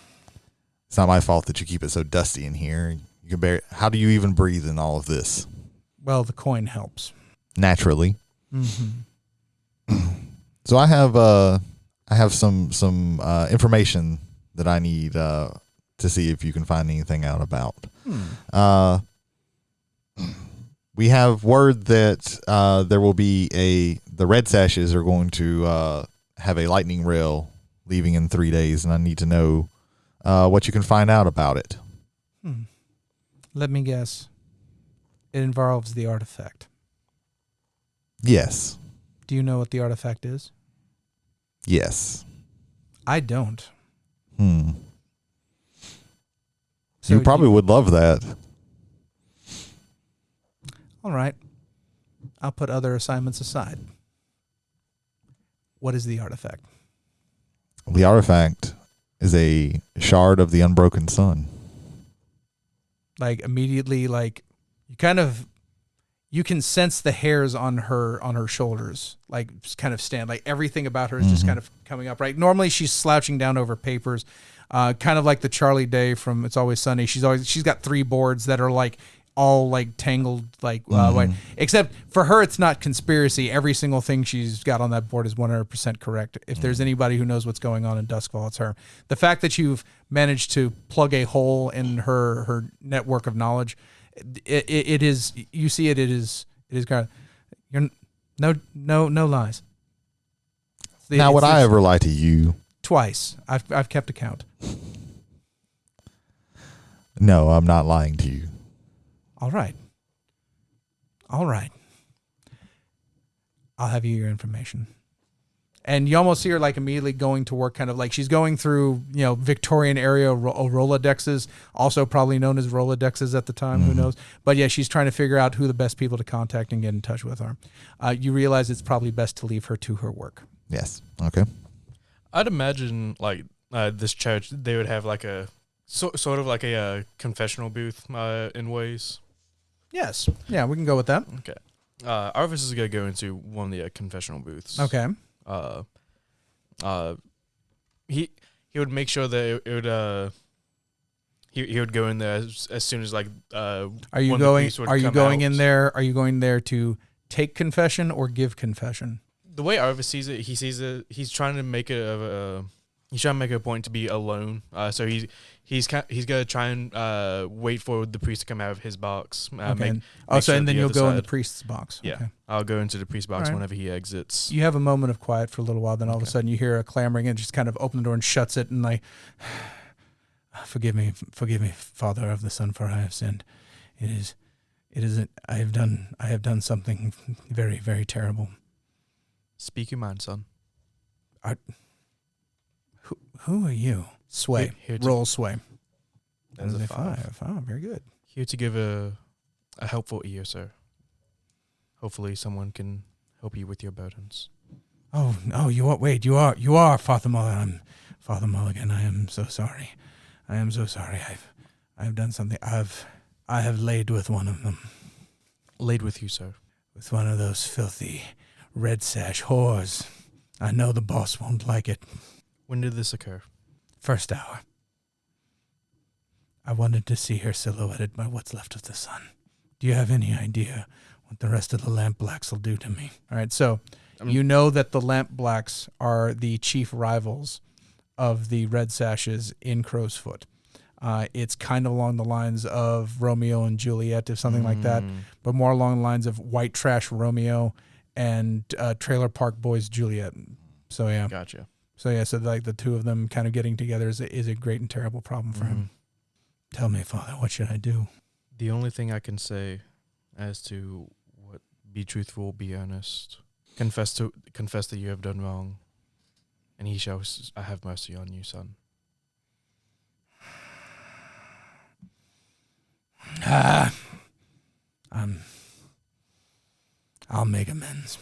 It's not my fault that you keep it so dusty in here. You can how do you even breathe in all of this? Well, the coin helps. Naturally. Mm-hmm. So I have some information that I need to see if you can find anything out about. We have word that there will be the Red Sashes are going to have a lightning rail leaving in 3 days, and I need to know what you can find out about it. Let me guess. It involves the artifact. Yes. Do you know what the artifact is? Yes. I don't. So you probably would love that. All right. I'll put other assignments aside. What is the artifact? The artifact is a shard of the unbroken sun. Immediately, you can sense the hairs on her shoulders, just kind of stand. Everything about her is just kind of coming up, right? Normally she's slouching down over papers, kind of like the Charlie Day from It's Always Sunny. She's got 3 boards that are all tangled, white. Except for her, it's not conspiracy. Every single thing she's got on that board is 100% correct. If there's anybody who knows what's going on in Duskfall, it's her. The fact that you've managed to plug a hole in her network of knowledge, it is. You see it. It is kind of. You're no lies. Now, would I ever lie to you? Twice. I've kept account. No, I'm not lying to you. All right. I'll have you your information. And you almost see her immediately going to work, kind of she's going through, Victorian area Rolodexes, also probably known as Rolodexes at the time, who knows. But yeah, she's trying to figure out who the best people to contact and get in touch with are. You realize it's probably best to leave her to her work. Yes. Okay. I'd imagine this church, they would have a sort of a confessional booth in ways. Yes. Yeah, we can go with that. Okay. Arvis is going to go into one of the confessional booths. Okay. He would make sure that it would he would go in there as soon as Are you going in there? Are you going there to take confession or give confession? The way Arvis sees it, he's trying to make it he's trying to make a point to be alone. So he's gonna try and wait for the priest to come out of his box. Okay. And then you'll go in the priest's box. Yeah, okay. I'll go into the priest's box All right. whenever he exits. You have a moment of quiet for a little while, then all of a sudden you hear a clamoring and just kind of open the door and shuts it and forgive me, Father of the Son, for I have sinned. It is I have done something very, very terrible. Speak your mind, son. Who are you? Sway. Roll sway. That is a 5. Oh, very good. Here to give a helpful ear, sir. Hopefully someone can help you with your burdens. Oh, no, you are Father Mulligan. I'm Father Mulligan. I am so sorry. I have done something. I have laid with one of them. laid with you, sir? With one of those filthy Red Sash whores. I know the boss won't like it. When did this occur? First hour. I wanted to see her silhouetted by what's left of the sun. Do you have any idea what the rest of the Lamp Blacks will do to me? All right, so you know that the Lamp Blacks are the chief rivals of the Red Sashes in Crowsfoot. It's kind of along the lines of Romeo and Juliet, if something like that, but more along the lines of White Trash Romeo and Trailer Park Boys Juliet. So yeah, Gotcha. So like the two of them kind of getting together is a great and terrible problem for him. Tell me, Father, what should I do? The only thing I can say as to what be truthful, be earnest, confess that you have done wrong, and he shall have mercy on you, son. I'll make amends.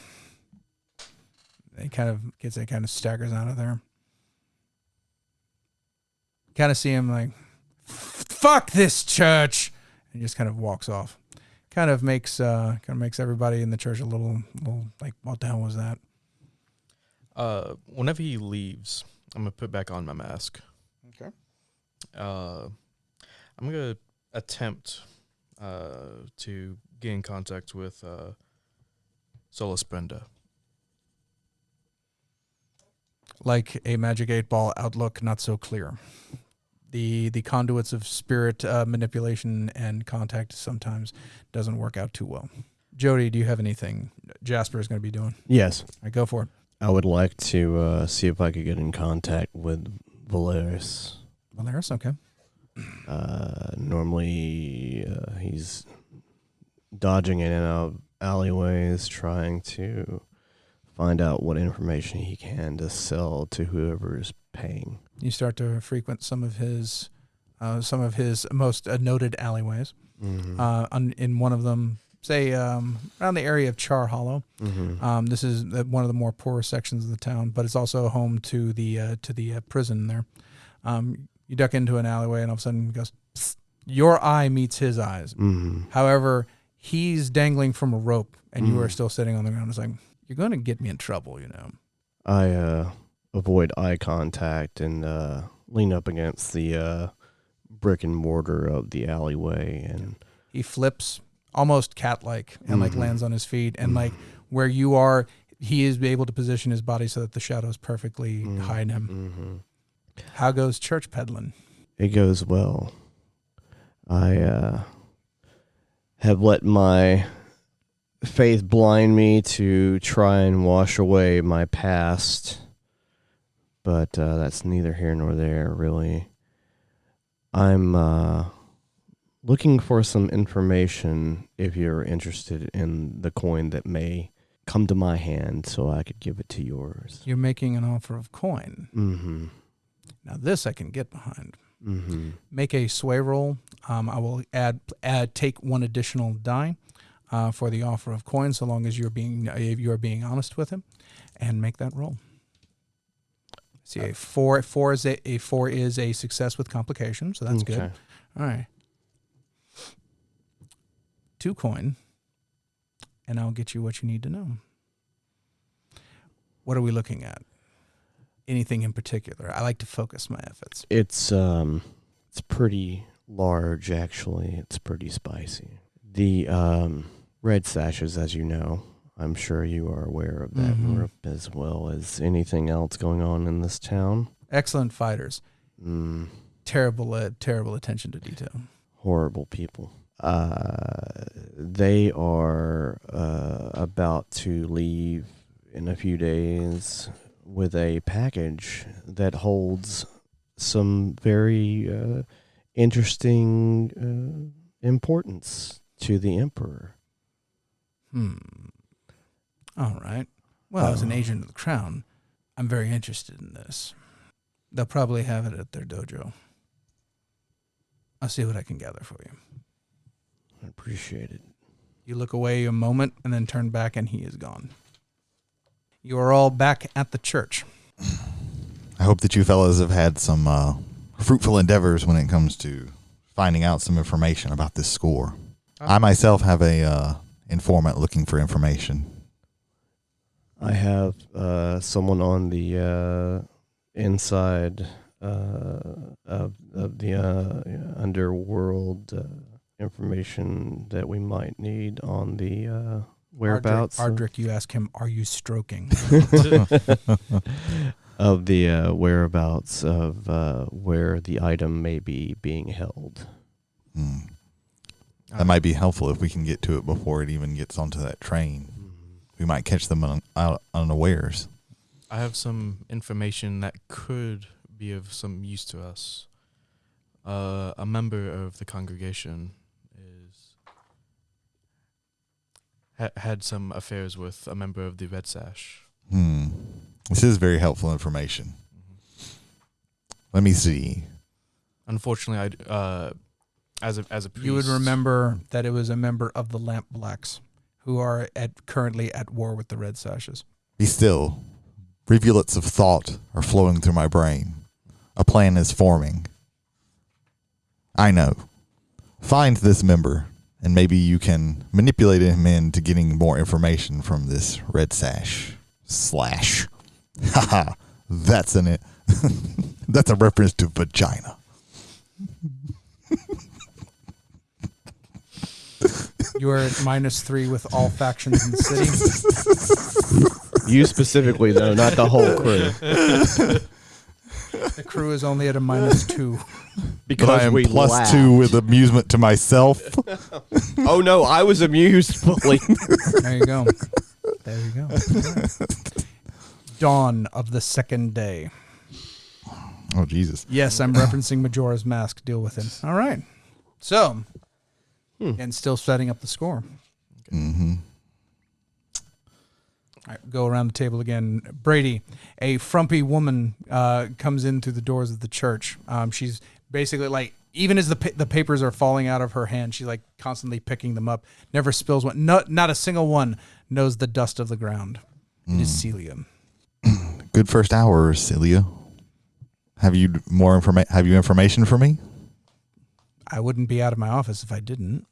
It kind of staggers out of there. Kind of see him like, fuck this church, and just kind of walks off. Kind of makes everybody in the church a little like, what the hell was that? Whenever he leaves, I'm gonna put back on my mask. Okay. I'm gonna attempt to get in contact with Sola Resplenda. Like a Magic 8-Ball outlook, not so clear. The conduits of spirit manipulation and contact sometimes doesn't work out too well. Jody, do you have anything Jasper is going to be doing? Yes. All right, go for it. I would like to see if I could get in contact with Valeris. Valeris, okay. Normally, he's dodging in and out of alleyways, trying to find out what information he can to sell to whoever is paying. You start to frequent some of his most noted alleyways. In one of them, say around the area of Char Hollow. This is one of the more poorer sections of the town, but it's also home to the prison there. You duck into an alleyway, and all of a sudden he goes, psst, your eye meets his eyes. However, he's dangling from a rope, and you are still sitting on the ground. It's like, you're going to get me in trouble, you know. I avoid eye contact and lean up against the brick and mortar of the alleyway, and he flips almost cat-like and like lands on his feet, and like where you are, he is able to position his body so that the shadows perfectly hide him. How goes church peddling? It goes well. I have let my faith blind me to try and wash away my past, but that's neither here nor there, really. I'm looking for some information if you're interested in the coin that may come to my hand so I could give it to yours. You're making an offer of coin. Mm-hmm. Now this I can get behind. Mm-hmm. Make a sway roll. I will take one additional die for the offer of coin, so long as you're being honest with him, and make that roll. See, a four is a success with complication, so that's good. All right, 2 coin, and I'll get you what you need to know. What are we looking at? Anything in particular? I like to focus my efforts. It's pretty large, actually. It's pretty spicy. The Red Sashes, as you know, I'm sure you are aware of that group, as well as anything else going on in this town. Excellent fighters. Terrible attention to detail. Horrible people. They are about to leave in a few days with a package that holds some very interesting importance to the Emperor. All right. Well, as an agent of the Crown, I'm very interested in this. They'll probably have it at their dojo. I'll see what I can gather for you. I appreciate it. You look away a moment and then turn back, and he is gone. You are all back at the church. I hope that you fellas have had some fruitful endeavors when it comes to finding out some information about this score. I myself have a informant looking for information. I have someone on the inside of the underworld information that we might need on the whereabouts Ardrick, you ask him, are you stroking? of the whereabouts of where the item may be being held. That might be helpful if we can get to it before it even gets onto that train. We might catch them unawares. I have some information that could be of some use to us. A member of the congregation had some affairs with a member of the Red Sash. This is very helpful information. Let me see. Unfortunately, as a priest, You would remember that it was a member of the Lamp Blacks who are currently at war with the Red Sashes. Be still. Rivulets of thought are flowing through my brain. A plan is forming. I know. Find this member, and maybe you can manipulate him into getting more information from this Red Sash. Haha, that's in it. That's a reference to vagina. You are at -3 with all factions in the city. You specifically, though, not the whole crew. The crew is only at a -2. Because But I am we plus laughed. 2 with amusement to myself. Oh no, I was amused fully. There you go. There you go. Dawn of the second day. Oh, Jesus. Yes, I'm referencing Majora's Mask. Deal with it. All right. So, and still setting up the score. Mm-hmm. All right, go around the table again. Brady, a frumpy woman comes in through the doors of the church. She's basically like, even as the papers are falling out of her hand, she's like constantly picking them up. Never spills one. Not a single one knows the dust of the ground. It is Celia. Good first hour, Celia. Have you information for me? I wouldn't be out of my office if I didn't.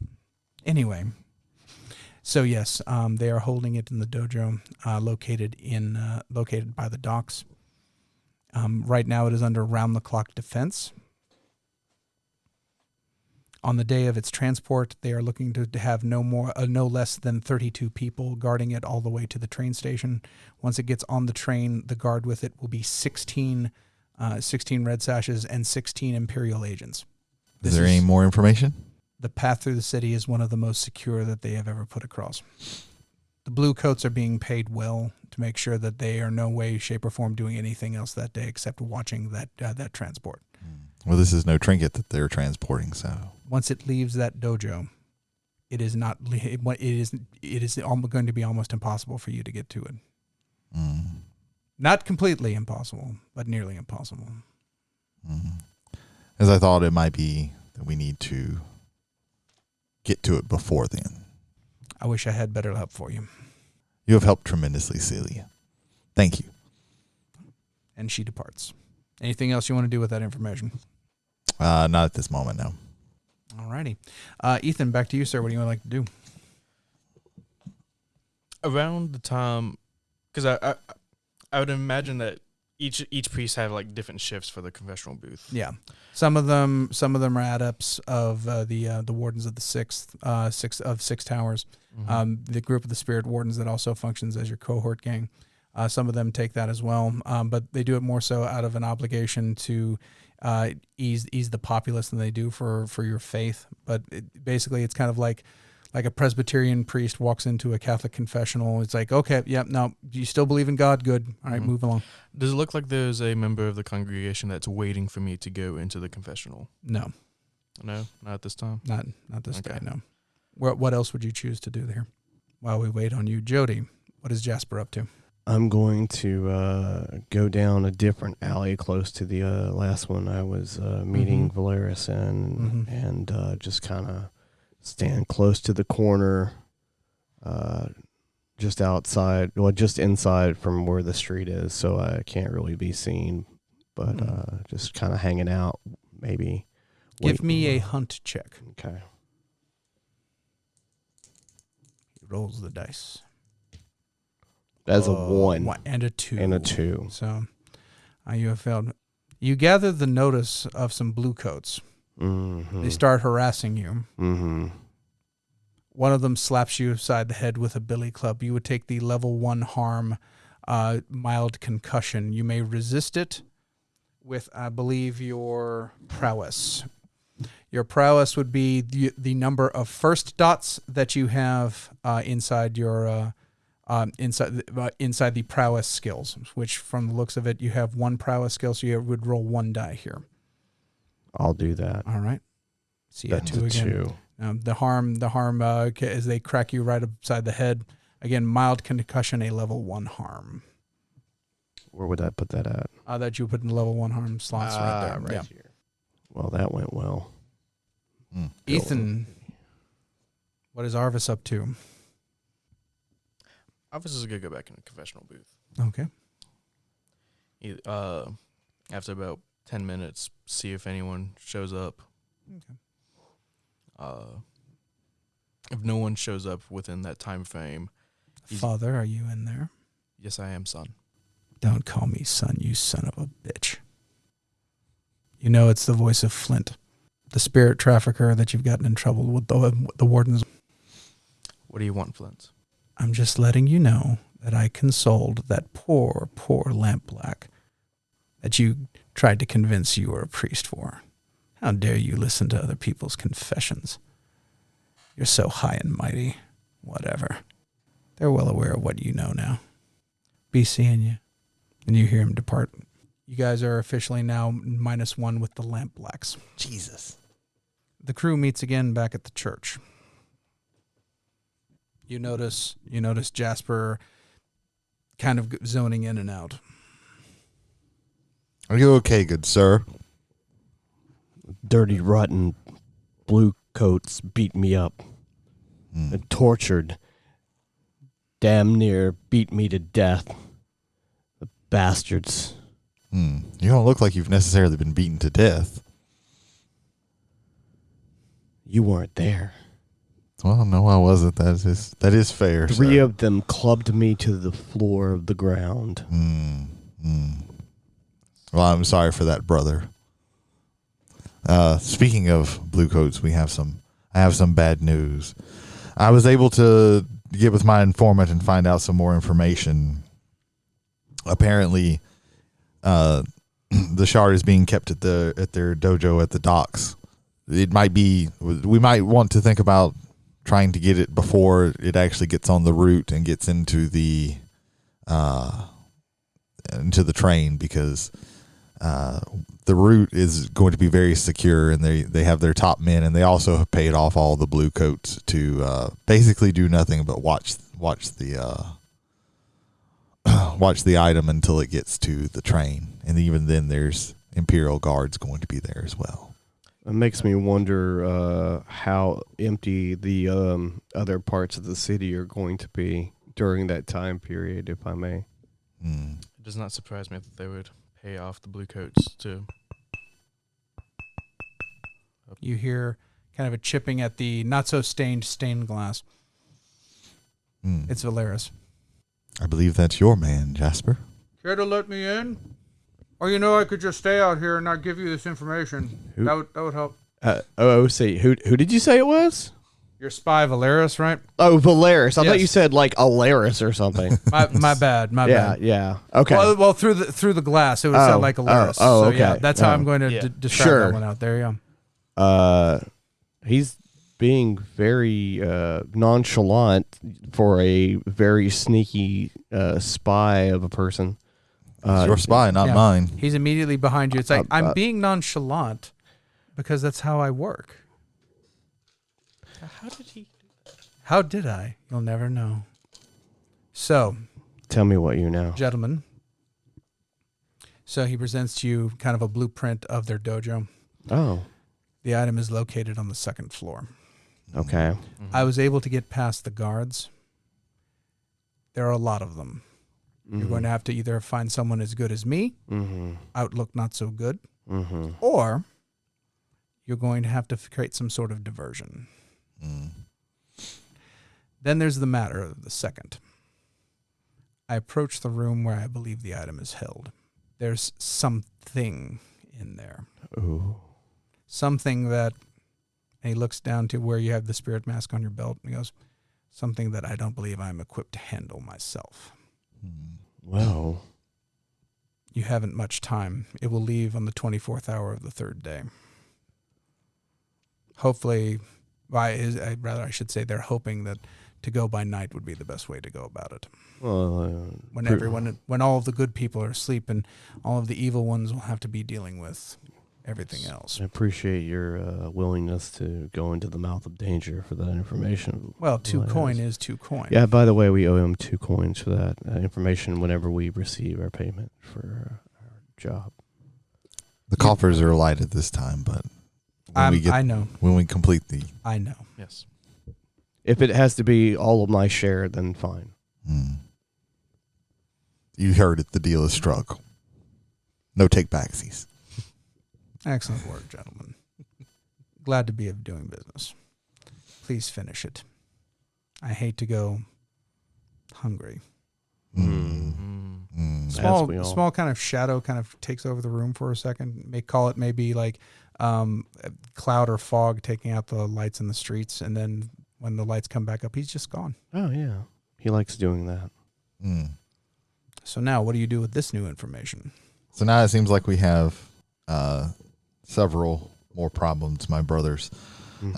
Anyway, so yes, they are holding it in the dojo, located by the docks. Right now, it is under round-the-clock defense. On the day of its transport, they are looking to have no less than 32 people guarding it all the way to the train station. Once it gets on the train, the guard with it will be 16 Red Sashes and 16 Imperial agents. Is there any more information? The path through the city is one of the most secure that they have ever put across. The blue coats are being paid well to make sure that they are no way, shape, or form doing anything else that day except watching that transport. Well, this is no trinket that they're transporting, so. Once it leaves that dojo, it is going to be almost impossible for you to get to it. Not completely impossible, but nearly impossible. As I thought, it might be that we need to get to it before then. I wish I had better help for you. You have helped tremendously, Celia. Thank you. And she departs. Anything else you want to do with that information? Not at this moment, no. Alrighty. Ethan, back to you, sir. What do you like to do? Around the time, because I would imagine that each priest have like different shifts for the confessional booth. Yeah, some of them are adepts of the wardens of the six towers. The group of the spirit wardens that also functions as your cohort gang. Some of them take that as well, but they do it more so out of an obligation to ease the populace than they do for your faith. But basically, it's kind of like a Presbyterian priest walks into a Catholic confessional. It's like, okay, yeah, no, you still believe in God? Good. All right, move along. Does it look like there's a member of the congregation that's waiting for me to go into the confessional? No, not at this time. Not this day. No. What else would you choose to do there while we wait on you, Jody? What is Jasper up to? I'm going to go down a different alley close to the last one I was meeting Valeris in, and just kind of stand close to the corner, just outside, just inside from where the street is, so I can't really be seen, but just kind of hanging out, maybe. Give me a hunt check. Okay. rolls the dice. That's a 1. 1 and a 2. And a 2. So you have failed. You gather the notice of some blue coats. Mm-hmm. They start harassing you. Mm-hmm. One of them slaps you upside the head with a billy club. You would take the level 1 harm, mild concussion. You may resist it with, I believe, your prowess. Your prowess would be the number of first dots that you have inside your inside the prowess skills, which from the looks of it, you have 1 prowess skill, so you would roll 1 die here. I'll do that. All right. See That's a 2 again. 2. The harm as they crack you right upside the head. Again, mild concussion, a level 1 harm. Where would I put that at? That you put in the level 1 harm slots right there. Right Yeah. here. Well, that went well. Ethan, what is Arvis up to? Officers are gonna go back in the confessional booth. Okay. After about 10 minutes, see if anyone shows up. Okay. If no one shows up within that time frame, Father, are you in there? yes, I am, son. Don't call me son, you son of a bitch. You know it's the voice of Flint, the spirit trafficker that you've gotten in trouble with the wardens. What do you want, Flint? I'm just letting you know that I consoled that poor, poor lampblack that you tried to convince you were a priest for. How dare you listen to other people's confessions? You're so high and mighty. Whatever. They're well aware of what you know now. Be seeing you. And you hear him depart. You guys are officially now -1 with the lampblacks. Jesus. The crew meets again back at the church. You notice Jasper kind of zoning in and out. Are you okay, good sir? Dirty, rotten blue coats beat me up and tortured. Damn near beat me to death. The bastards. You don't look like you've necessarily been beaten to death. You weren't there. Well, no, I wasn't. That is fair. 3 sir. of them clubbed me to the floor of the ground. Well, I'm sorry for that, brother. Speaking of bluecoats, I have some bad news. I was able to get with my informant and find out some more information. Apparently, the shard is being kept at their dojo at the docks. We might want to think about trying to get it before it actually gets on the route and gets into the train, because the route is going to be very secure, and they have their top men, and they also have paid off all the blue coats to basically do nothing but watch the item until it gets to the train, and even then there's Imperial Guards going to be there as well. It makes me wonder how empty the other parts of the city are going to be during that time period, if I may. It does not surprise me that they would pay off the blue coats too. You hear kind of a chipping at the not-so-stained glass. It's Valeris. I believe that's your man, Jasper. Care to let me in? Or I could just stay out here and not give you this information. That would help. See, who did you say it was? Your spy, Valeris, right? Oh, Valeris. I thought Yes. you said like Alaris or something. My bad. My bad. Yeah. Okay. Well, through the glass, it would sound like Alaris. oh, So, yeah, okay. that's how I'm going to describe Sure. that one out there. Yeah. He's being very nonchalant for a very sneaky spy of a person. It's your spy, not Yeah. mine. He's immediately behind you. It's like, I'm being nonchalant because that's how I work. How did he? How did I? You'll never know. So, Tell me what you know. gentlemen. So he presents to you kind of a blueprint of their dojo. Oh, The item is located on the 2nd floor. okay. I was able to get past the guards. There are a lot of them. You're going to have to either find someone as good as me, outlook not so good, or you're going to have to create some sort of diversion. Then there's the matter of the second. I approach the room where I believe the item is held. There's something in there. Ooh. Something that, and he looks down to where you have the spirit mask on your belt, and he goes, something that I don't believe I'm equipped to handle myself. Well, You haven't much time. It will leave on the 24th hour of the third day. Hopefully, I should say they're hoping that to go by night would be the best way to go about it. well, When all of the good people are asleep and all of the evil ones will have to be dealing with everything else. I appreciate your willingness to go into the mouth of danger for that information. Well, 2 coin is 2 coin. Yeah, by the way, we owe him 2 coins for that information whenever we receive our payment for our job. The coffers are light at this time, but I know. when we complete the I know. Yes. If it has to be all of my share, then fine. You heard it. The deal is struck. No take backsies. Excellent work, gentlemen. Glad to be of doing business. Please finish it. I hate to go hungry. Small kind of shadow kind of takes over the room for a second. May call it maybe like cloud or fog taking out the lights in the streets, and then when the lights come back up, he's just gone. Oh, yeah. He likes doing that. So now what do you do with this new information? So now it seems like we have several more problems, my brothers. We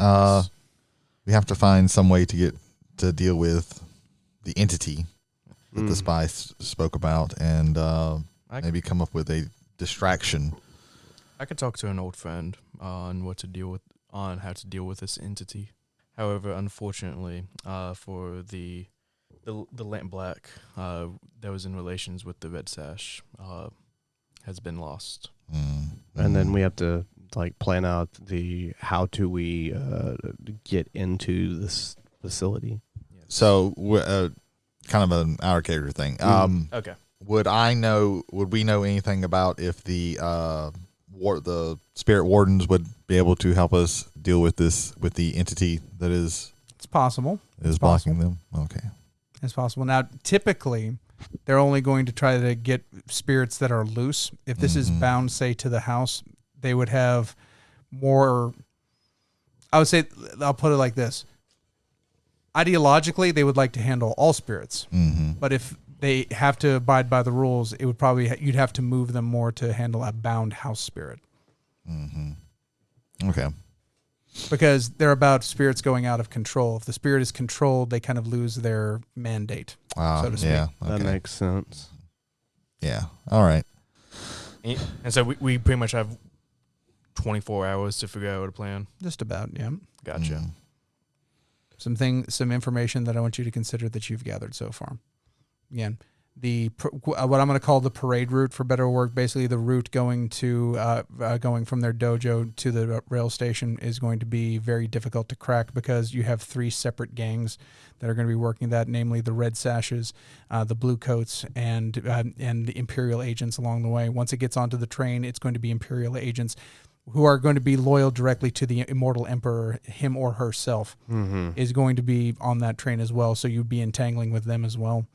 have to find some way to deal with the entity that the spies spoke about, and maybe come up with a distraction. I could talk to an old friend on how to deal with this entity. However, unfortunately, for the lamp black that was in relations with the Red Sash has been lost. And then we have to plan out how do we get into this facility. Yes. So, kind of an outer character thing. Okay. Would we know anything about if the spirit wardens would be able to help us deal with the entity that is It's possible. blocking them? Okay. It's possible. Now, typically, they're only going to try to get spirits that are loose. If this is bound, say, to the house, they would have more. I would say, I'll put it like this. Ideologically, they would like to handle all spirits. But if they have to abide by the rules, it would probably you'd have to move them more to handle a bound house spirit. Okay. Because they're about spirits going out of control. If the spirit is controlled, they kind of lose their mandate, so to speak. Yeah. That Okay. makes sense. Yeah. All right. And so we pretty much have 24 hours to figure out a plan. Just about, yeah. Gotcha. Some information that I want you to consider that you've gathered so far. Again, what I'm going to call the parade route, for better work, basically the route going from their dojo to the rail station is going to be very difficult to crack because you have 3 separate gangs that are going to be working that, namely the Red Sashes, the Blue Coats, and the Imperial agents along the way. Once it gets onto the train, it's going to be Imperial agents who are going to be loyal directly to the immortal emperor, him or herself, is going to be on that train as well. So you'd be entangling with them as well.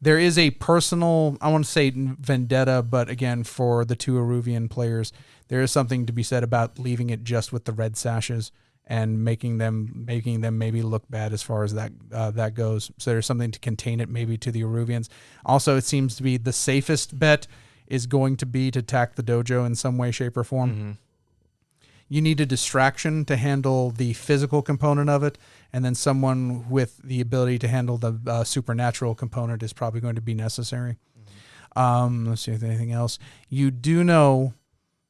There is a personal, I want to say vendetta, but again, for the 2 Aruvian players, there is something to be said about leaving it just with the Red Sashes and making them maybe look bad as far as that goes. So there's something to contain it maybe to the Aruvians. Also, it seems to be the safest bet is going to be to attack the dojo in some way, shape, or form. You need a distraction to handle the physical component of it, and then someone with the ability to handle the supernatural component is probably going to be necessary. Let's see if there's anything else. You do know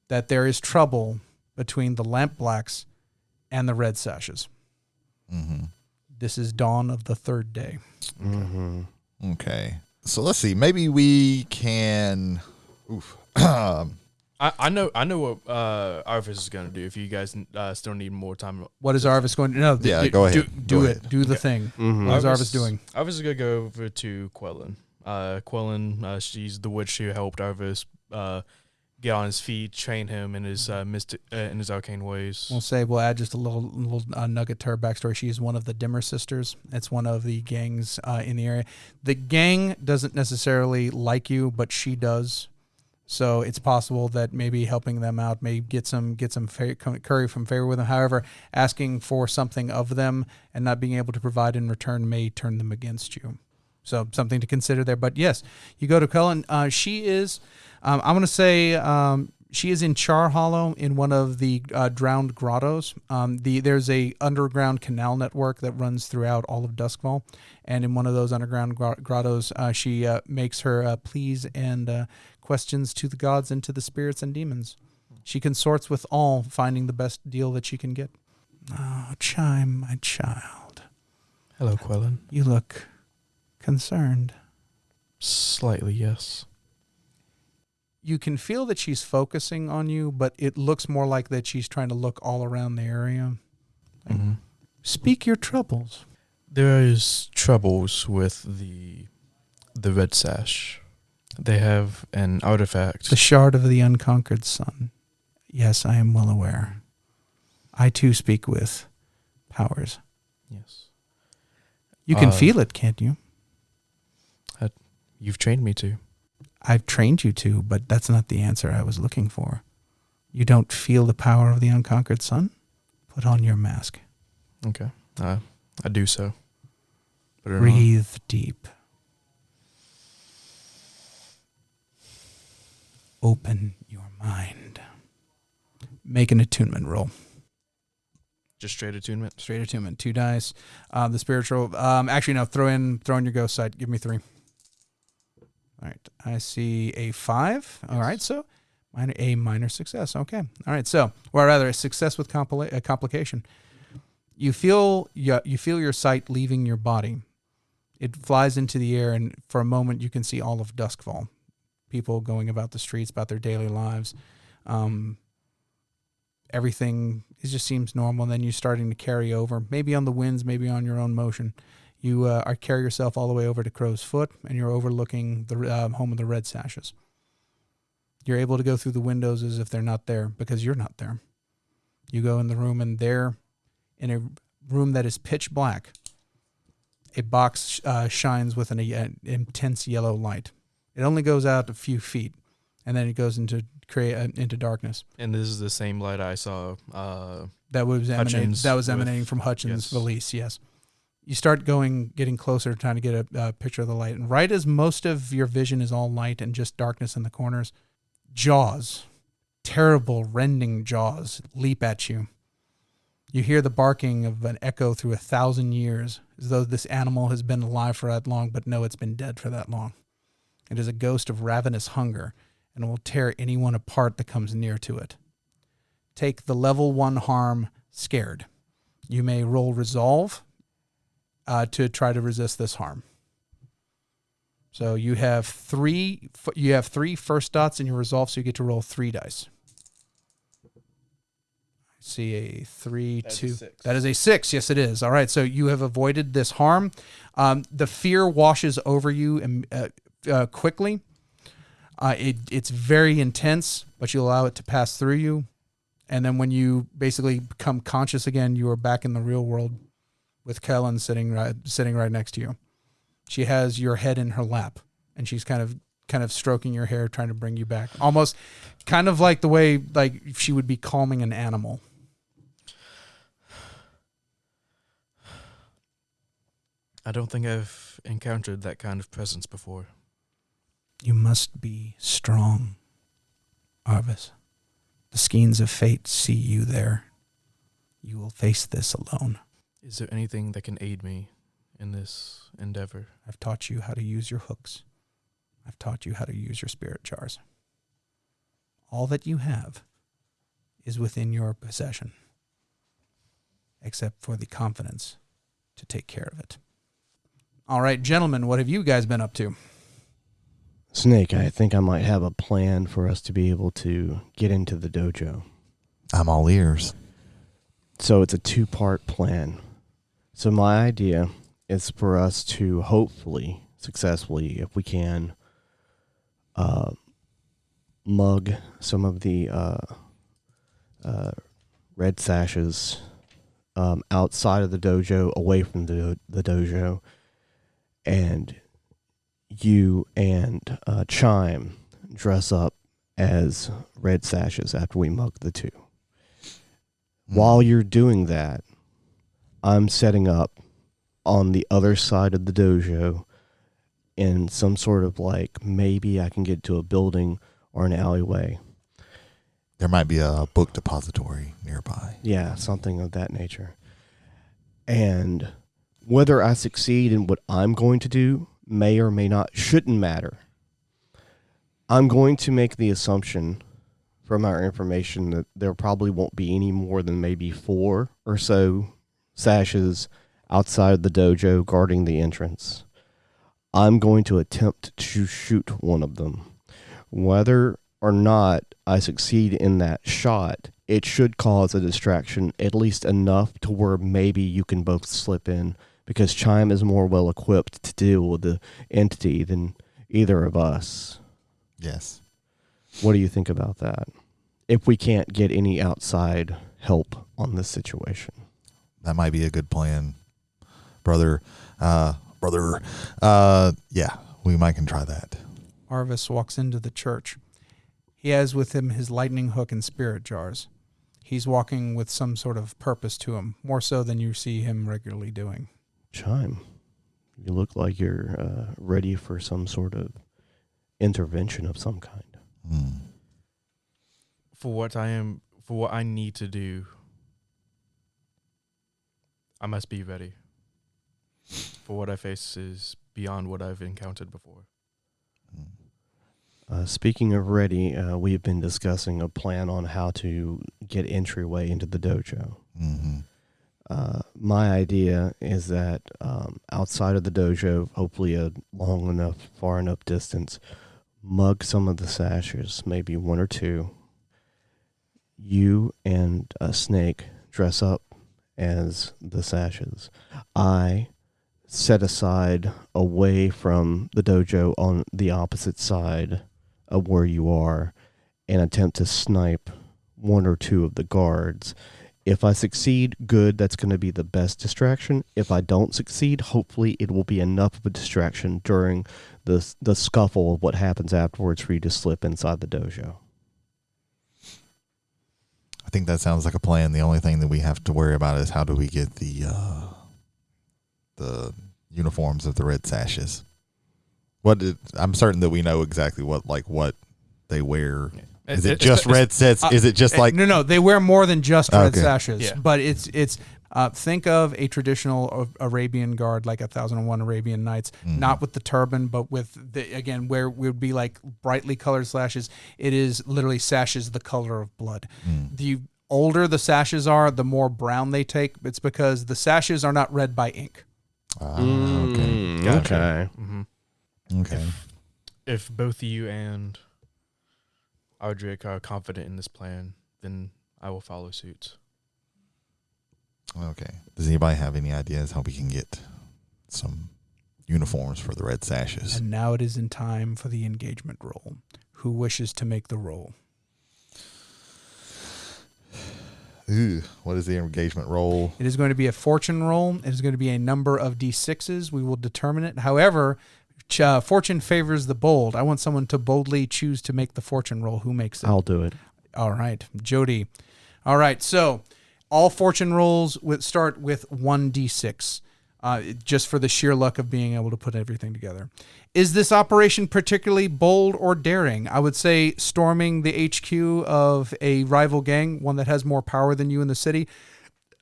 that there is trouble between the Lamp Blacks and the Red Sashes. This is dawn of the 3rd day. Okay. So let's see. Maybe we can. I know what Arvis is going to do if you guys still need more time. What is Arvis going to do? No, go ahead. Do Go it. ahead. Do the thing. What is Arvis doing? Arvis is going to go over to Quellen. Quellen, she's the witch who helped Arvis get on his feet, train him in his in his arcane ways. We'll add just a little nugget to her backstory. She is one of the Dimmer sisters. It's one of the gangs in the area. The gang doesn't necessarily like you, but she does. So it's possible that maybe helping them out may get some curry from favor with them. However, asking for something of them and not being able to provide in return may turn them against you. So something to consider there. But yes, you go to Cullen. She is, I'm going to say, she is in Char Hollow in one of the drowned grottos. There's a underground canal network that runs throughout all of Duskfall. And in one of those underground grottos, she makes her pleas and questions to the gods and to the spirits and demons. She consorts with all, finding the best deal that she can get. Oh, Chime, my child. Hello, Quellen. You look concerned. Slightly, yes. You can feel that she's focusing on you, but it looks more like that she's trying to look all around the area. Mm-hmm. Speak your troubles. There is troubles with the Red Sash. They have an artifact. The shard of the unconquered sun. Yes, I am well aware. I too speak with powers. Yes. You can feel it, can't you? You've trained me to. I've trained you to, but that's not the answer I was looking for. You don't feel the power of the unconquered sun? Put on your mask. Okay. I do so. Breathe deep. Open your mind. Make an attunement roll. Just straight attunement? Straight attunement. 2 dice. The spiritual... actually, no. Throw in your ghost side. Give me 3. All right. I see a 5. All right. So a minor success. Okay. All right. So, or rather, a success with complication. You feel your sight leaving your body. It flies into the air, and for a moment, you can see all of Duskfall. People going about the streets, about their daily lives. Everything just seems normal. And then you're starting to carry over, maybe on the winds, maybe on your own motion. You carry yourself all the way over to Crow's Foot, and you're overlooking the home of the Red Sashes. You're able to go through the windows as if they're not there, because you're not there. You go in the room, and there, in a room that is pitch black, a box shines with an intense yellow light. It only goes out a few feet, and then it goes into darkness. And this is the same light I saw. That was emanating from Hutchins' valise. Yes. You start getting closer, trying to get a picture of the light. And right as most of your vision is all light and just darkness in the corners, jaws, terrible, rending jaws, leap at you. You hear the barking of an echo through 1,000 years, as though this animal has been alive for that long, but no, it's been dead for that long. It is a ghost of ravenous hunger, and will tear anyone apart that comes near to it. Take the level 1 harm, scared. You may roll resolve to try to resist this harm. So you have 3 first dots in your resolve, so you get to roll 3 dice. I see a 3, 2. That is a 6. Yes, it is. All right, so you have avoided this harm. The fear washes over you quickly. It's very intense, but you allow it to pass through you. And then when you basically become conscious again, you are back in the real world with Kellen sitting right next to you. She has your head in her lap, and she's kind of stroking your hair, trying to bring you back. Almost kind of like the way like she would be calming an animal. I don't think I've encountered that kind of presence before. You must be strong, Arvis. The skeins of fate see you there. You will face this alone. Is there anything that can aid me in this endeavor? I've taught you how to use your hooks. I've taught you how to use your spirit jars. All that you have is within your possession, except for the confidence to take care of it. All right, gentlemen, what have you guys been up to? Snake, I think I might have a plan for us to be able to get into the dojo. I'm all ears. So it's a 2-part plan. So my idea is for us to hopefully, successfully, if we can, mug some of the Red Sashes outside of the dojo, away from the dojo, and you and Chime dress up as Red Sashes after we mug the two. While you're doing that, I'm setting up on the other side of the dojo in some sort of like, maybe I can get to a building or an alleyway. There might be a book depository nearby. Yeah, something of that nature. And whether I succeed in what I'm going to do may or may not, shouldn't matter. I'm going to make the assumption from our information that there probably won't be any more than maybe 4 or so sashes outside the dojo guarding the entrance. I'm going to attempt to shoot one of them. Whether or not I succeed in that shot, it should cause a distraction, at least enough to where maybe you can both slip in, because Chime is more well equipped to deal with the entity than either of us. Yes. What do you think about that? If we can't get any outside help on this situation. That might be a good plan, brother. Yeah, we might can try that. Arvis walks into the church. He has with him his lightning hook and spirit jars. He's walking with some sort of purpose to him, more so than you see him regularly doing. Chime, you look like you're ready for some sort of intervention of some kind. For what I need to do, I must be ready. For what I face is beyond what I've encountered before. Speaking of ready, we've been discussing a plan on how to get entryway into the dojo. My idea is that outside of the dojo, hopefully a long enough, far enough distance, mug some of the sashes, maybe 1 or 2. You and Snake dress up as the sashes. I set aside away from the dojo on the opposite side of where you are and attempt to snipe 1 or 2 of the guards. If I succeed, good, that's going to be the best distraction. If I don't succeed, hopefully it will be enough of a distraction during the scuffle of what happens afterwards for you to slip inside the dojo. I think that sounds like a plan. The only thing that we have to worry about is how do we get the uniforms of the Red Sashes. I'm certain that we know exactly what they wear. Is it just red sets? Is it just like no? They wear more than just red Okay. sashes, Yeah. but it's think of a traditional Arabian guard, like 1001 Arabian Nights, not with the turban, but with where we would be like brightly colored sashes. It is literally sashes the color of blood. The older the sashes are, the more brown they take. It's because the sashes are not read by ink. okay. Gotcha. Okay. Mm-hmm. Okay. If both you and Ardrick are confident in this plan, then I will follow suit. Okay. Does anybody have any ideas how we can get some uniforms for the Red Sashes? And now it is in time for the engagement roll. Who wishes to make the roll? Ooh, what is the engagement roll? It is going to be a fortune roll. It is going to be a number of D6s. We will determine it. However, fortune favors the bold. I want someone to boldly choose to make the fortune roll. Who makes it? I'll do it. All right, Jody. All right, so all fortune rolls start with 1d6, just for the sheer luck of being able to put everything together. Is this operation particularly bold or daring? I would say storming the HQ of a rival gang, one that has more power than you in the city.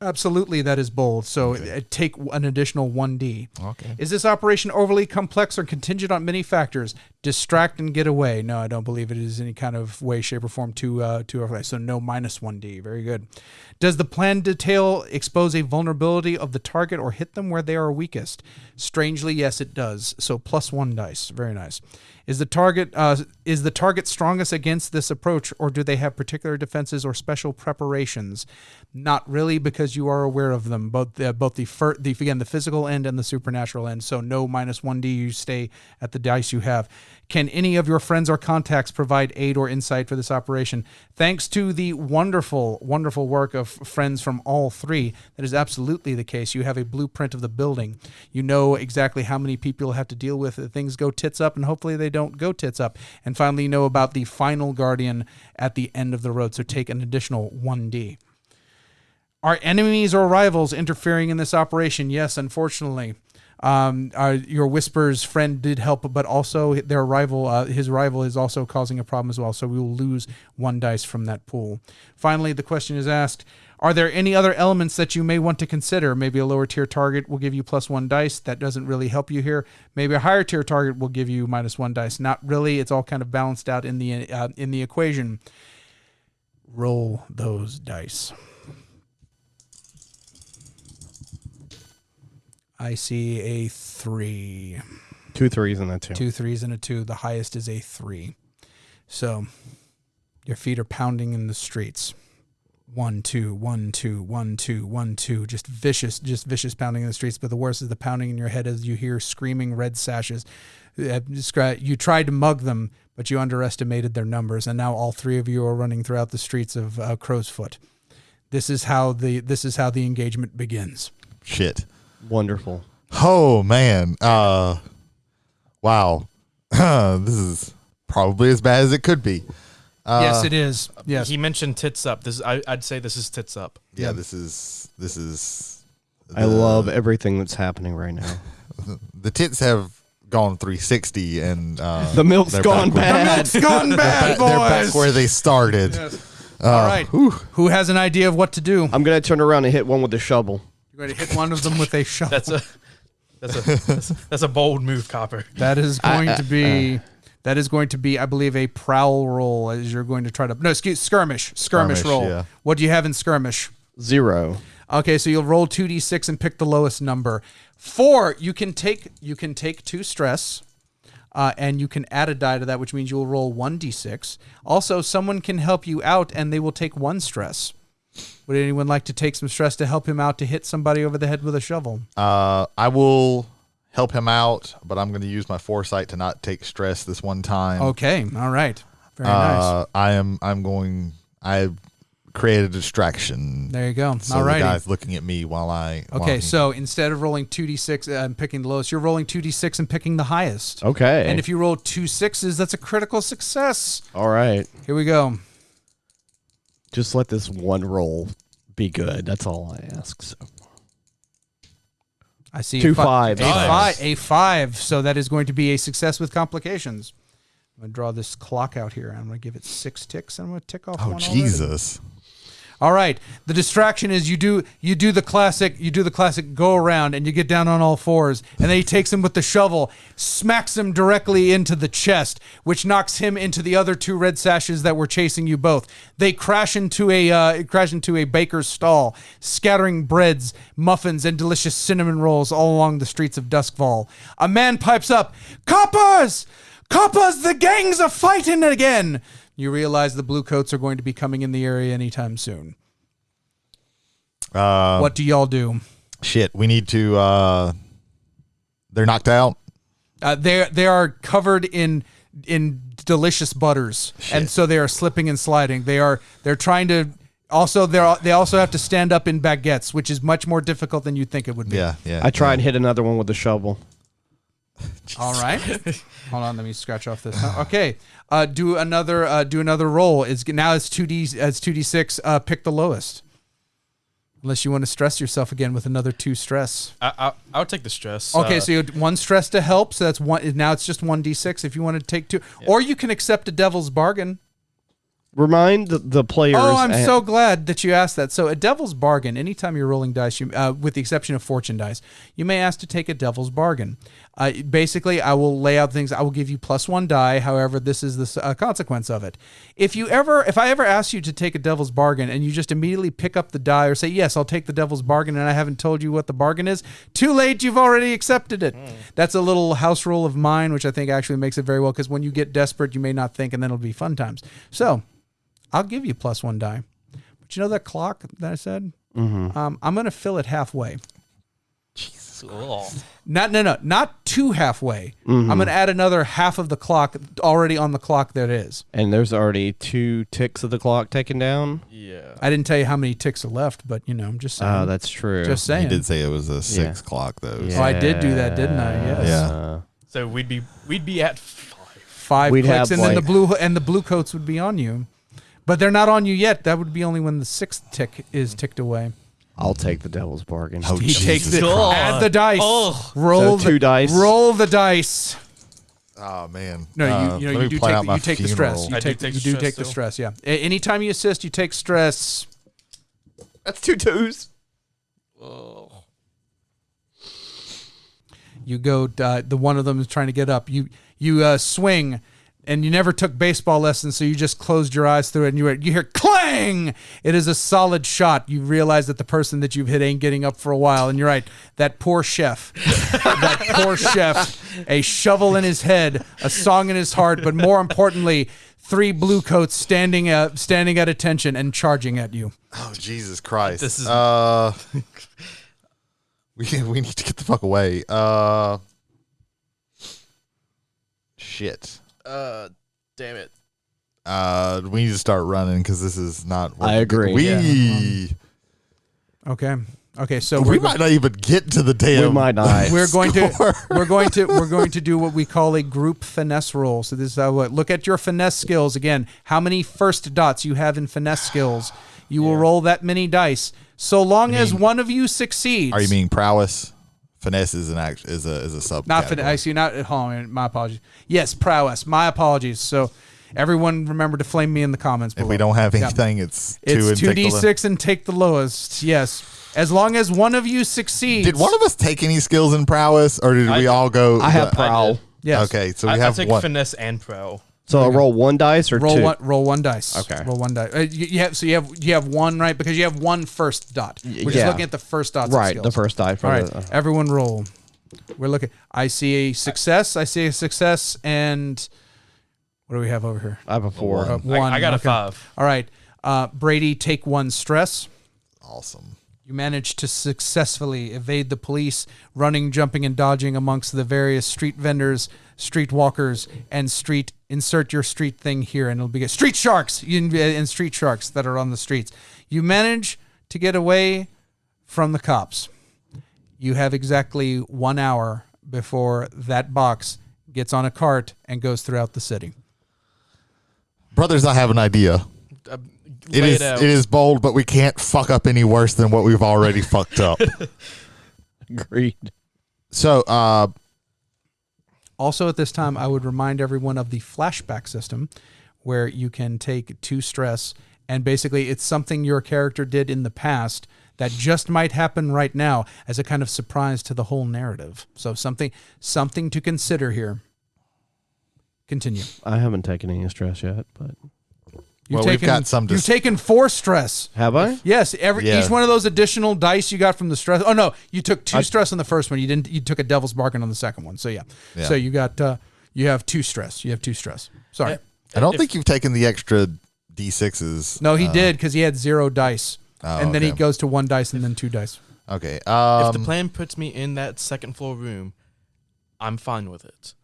Absolutely, that is bold. So take an additional 1d. Okay. Is this operation overly complex or contingent on many factors? Distract and get away. No, I don't believe it is any kind of way, shape, or form to so no minus 1d. Very good. Does the plan detail expose a vulnerability of the target or hit them where they are weakest? Strangely, yes, it does. So plus 1 dice. Very nice. Is the target strongest against this approach, or do they have particular defenses or special preparations? Not really, because you are aware of them, both the physical end and the supernatural end. So no minus 1d. You stay at the dice you have. Can any of your friends or contacts provide aid or insight for this operation? Thanks to the wonderful, wonderful work of friends from all three, that is absolutely the case. You have a blueprint of the building. You know exactly how many people you'll have to deal with if things go tits up, and hopefully they don't go tits up. And finally, you know about the final guardian at the end of the road, so take an additional 1d. Are enemies or rivals interfering in this operation? Yes, unfortunately. Your Whisper's friend did help, but also their rival, his rival, is also causing a problem as well. So we will lose 1 dice from that pool. Finally, the question is asked: are there any other elements that you may want to consider? Maybe a lower tier target will give you +1 dice. That doesn't really help you here. Maybe a higher tier target will give you -1 dice. Not really. It's all kind of balanced out in the equation. Roll those dice. I see a 3. 2 3s and a 2. 2 3s and a 2. The highest is a 3. So your feet are pounding in the streets. 1 2 1 2 1 2 1 2. Just vicious pounding in the streets. But the worst is the pounding in your head as you hear screaming Red Sashes. You tried to mug them, but you underestimated their numbers, and now all 3 of you are running throughout the streets of Crow's Foot. This is how the engagement begins. Shit. Wonderful. Oh man. Wow. This is probably as bad as it could be. Yes, it is. Yes. He mentioned tits up. I'd say this is tits up. Yeah, this is I love everything that's happening right now. The tits have gone 360 and The milk's gone bad. The milk's gone bad, boys. They're back where they started. Yes. All right. Who has an idea of what to do? I'm going to turn around and hit one with the shovel. You're going to hit one of them with a shovel. That's a bold move, Copper. That is going to be, I believe, a prowl roll as you're going to try to skirmish roll. Yeah. What do you have in skirmish? 0. Okay, so you'll roll 2d6 and pick the lowest number. 4, you can take 2 stress, and you can add a die to that, which means you will roll 1d6. Also, someone can help you out, and they will take 1 stress. Would anyone like to take some stress to help him out to hit somebody over the head with a shovel? I will help him out, but I'm going to use my foresight to not take stress this one time. Okay, all right. Very nice. I create a distraction. There you go. So All right. the guy's looking at me while so instead of rolling 2d6 and picking the lowest, you're rolling 2d6 and picking the highest. Okay. And if you roll 2 6s, that's a critical success. All right. Here we go. Just let this one roll be good. That's all I ask. So. I see 2 5s. A 5. So that is going to be a success with complications. I'm going to draw this clock out here. I'm going to give it 6 ticks. And I'm going to tick off one already. Jesus. All right. The distraction is you do the classic go around and you get down on all fours, and then he takes him with the shovel, smacks him directly into the chest, which knocks him into the other 2 Red Sashes that were chasing you both. They crash into a baker's stall, scattering breads, muffins, and delicious cinnamon rolls all along the streets of Duskfall. A man pipes up, "Coppers! Coppers, the gangs are fighting again!" You realize the Bluecoats are going to be coming in the area anytime soon. What do y'all do? Shit, we need to. They're knocked out. They are covered in delicious butters, Shit. and so they are slipping and sliding. They're trying to. Also, they also have to stand up in baguettes, which is much more difficult than you'd think it would be. Yeah. I try and hit another one with the shovel. All right. Hold on, let me scratch off this. Okay. Do another roll. Now it's 2d6. Pick the lowest. Unless you want to stress yourself again with another 2 stress. I'll take the stress. Okay, so you have 1 stress to help. So that's 1. Now it's just 1d6 if you want to take 2. Yeah. Or you can accept a devil's bargain. Remind the players. Oh, I'm so glad that you asked that. So a devil's bargain, anytime you're rolling dice, with the exception of fortune dice, you may ask to take a devil's bargain. Basically, I will lay out things. I will give you +1 die. However, this is the consequence of it. If I ever ask you to take a devil's bargain and you just immediately pick up the die or say, yes, I'll take the devil's bargain, and I haven't told you what the bargain is, too late, you've already accepted it. That's a little house rule of mine, which I think actually makes it very well, because when you get desperate, you may not think, and then it'll be fun times. So I'll give you +1 die. But you know that clock that I said? Mm-hmm. I'm going to fill it halfway. Jesus Not two halfway. I'm going to add another half of the clock already on the clock that is. And there's already 2 ticks of the clock taken down. Yeah. I didn't tell you how many ticks are left, but I'm just saying. Oh, that's true. Just He saying. did say it was a 6 clock though. Yeah. Oh, I did do that, didn't I? Yes. Yeah. So we'd be at 5. 5 We'd clicks, have, and then the blue coats would be on you, but they're not on you yet. That would be only when the 6th tick is ticked away. I'll take the devil's bargain. Oh, He Jesus takes it. Christ. Add the dice. Oh. Roll So 2 dice. Roll the dice. Oh man. No, you let me do plan out take my the stress. funeral. You do take the stress. Yeah. Anytime you assist, you take stress. That's 2 twos. You go. The one of them is trying to get up. You swing, and you never took baseball lessons, so you just closed your eyes through it, and you hear clang. It is a solid shot. You realize that the person that you've hit ain't getting up for a while, and you're right. That poor chef. That poor chef. A shovel in his head, a song in his heart, but more importantly, 3 blue coats standing at attention and charging at you. Oh Jesus Christ. This is we need to get the fuck away. Shit. Damn it. We need to start running because this is not. I agree. Okay. So We might not even get to the damn. We might not. We're going to do what we call a group finesse roll. So this is how look at your finesse skills again. How many first dots you have in finesse skills? You will roll that many dice. So long as one of you succeeds. Are you meaning prowess? Finesse is is a sub. Not finesse? I see. Not at home. My apologies. Yes, prowess. My apologies. So everyone, remember to flame me in the comments below. If we don't have anything, it's 2 it's 2d6 and take the lowest. Yes. As long as one of you succeeds. Did one of us take any skills in prowess, or did we all go? I have prowl. Yes. Okay, so we I have take one. finesse and prowl. So I roll 1 dice or Roll 2? roll 1 dice. Okay. Roll 1 dice. You have 1, right? Because you have 1 first dot. We're just yeah. looking at the first dots. of Right, skills. the first die. For All right, the, everyone roll. We're looking. I see a success. And what do we have over here? I have a 4. 1. I got a okay. 5. All right. Brady, take 1 stress. Awesome. You managed to successfully evade the police, running, jumping, and dodging amongst the various street vendors, street walkers, and insert your street thing here, and it'll be street sharks and street sharks that are on the streets. You manage to get away from the cops. You have exactly 1 hour before that box gets on a cart and goes throughout the city. Brothers, I have an idea. It is bold, but we can't fuck up any worse than what we've already fucked up. Agreed. So, also at this time, I would remind everyone of the flashback system where you can take 2 stress, and basically it's something your character did in the past that just might happen right now as a kind of surprise to the whole narrative. So something to consider here. Continue. I haven't taken any stress yet, but we've got some. You've taken 4 stress. have I? Yes, each one of those additional dice you got from the stress. Oh no, you took 2 stress on the first one. You didn't. You took a devil's bargain on the second one. So yeah. So you got you have 2 stress. You have 2 stress. Sorry. I don't think you've taken the extra D6s. No, he did because he had 0 dice, and then he okay. goes to 1 dice and then 2 dice. Okay. If the plan puts me in that second floor room, I'm fine with it.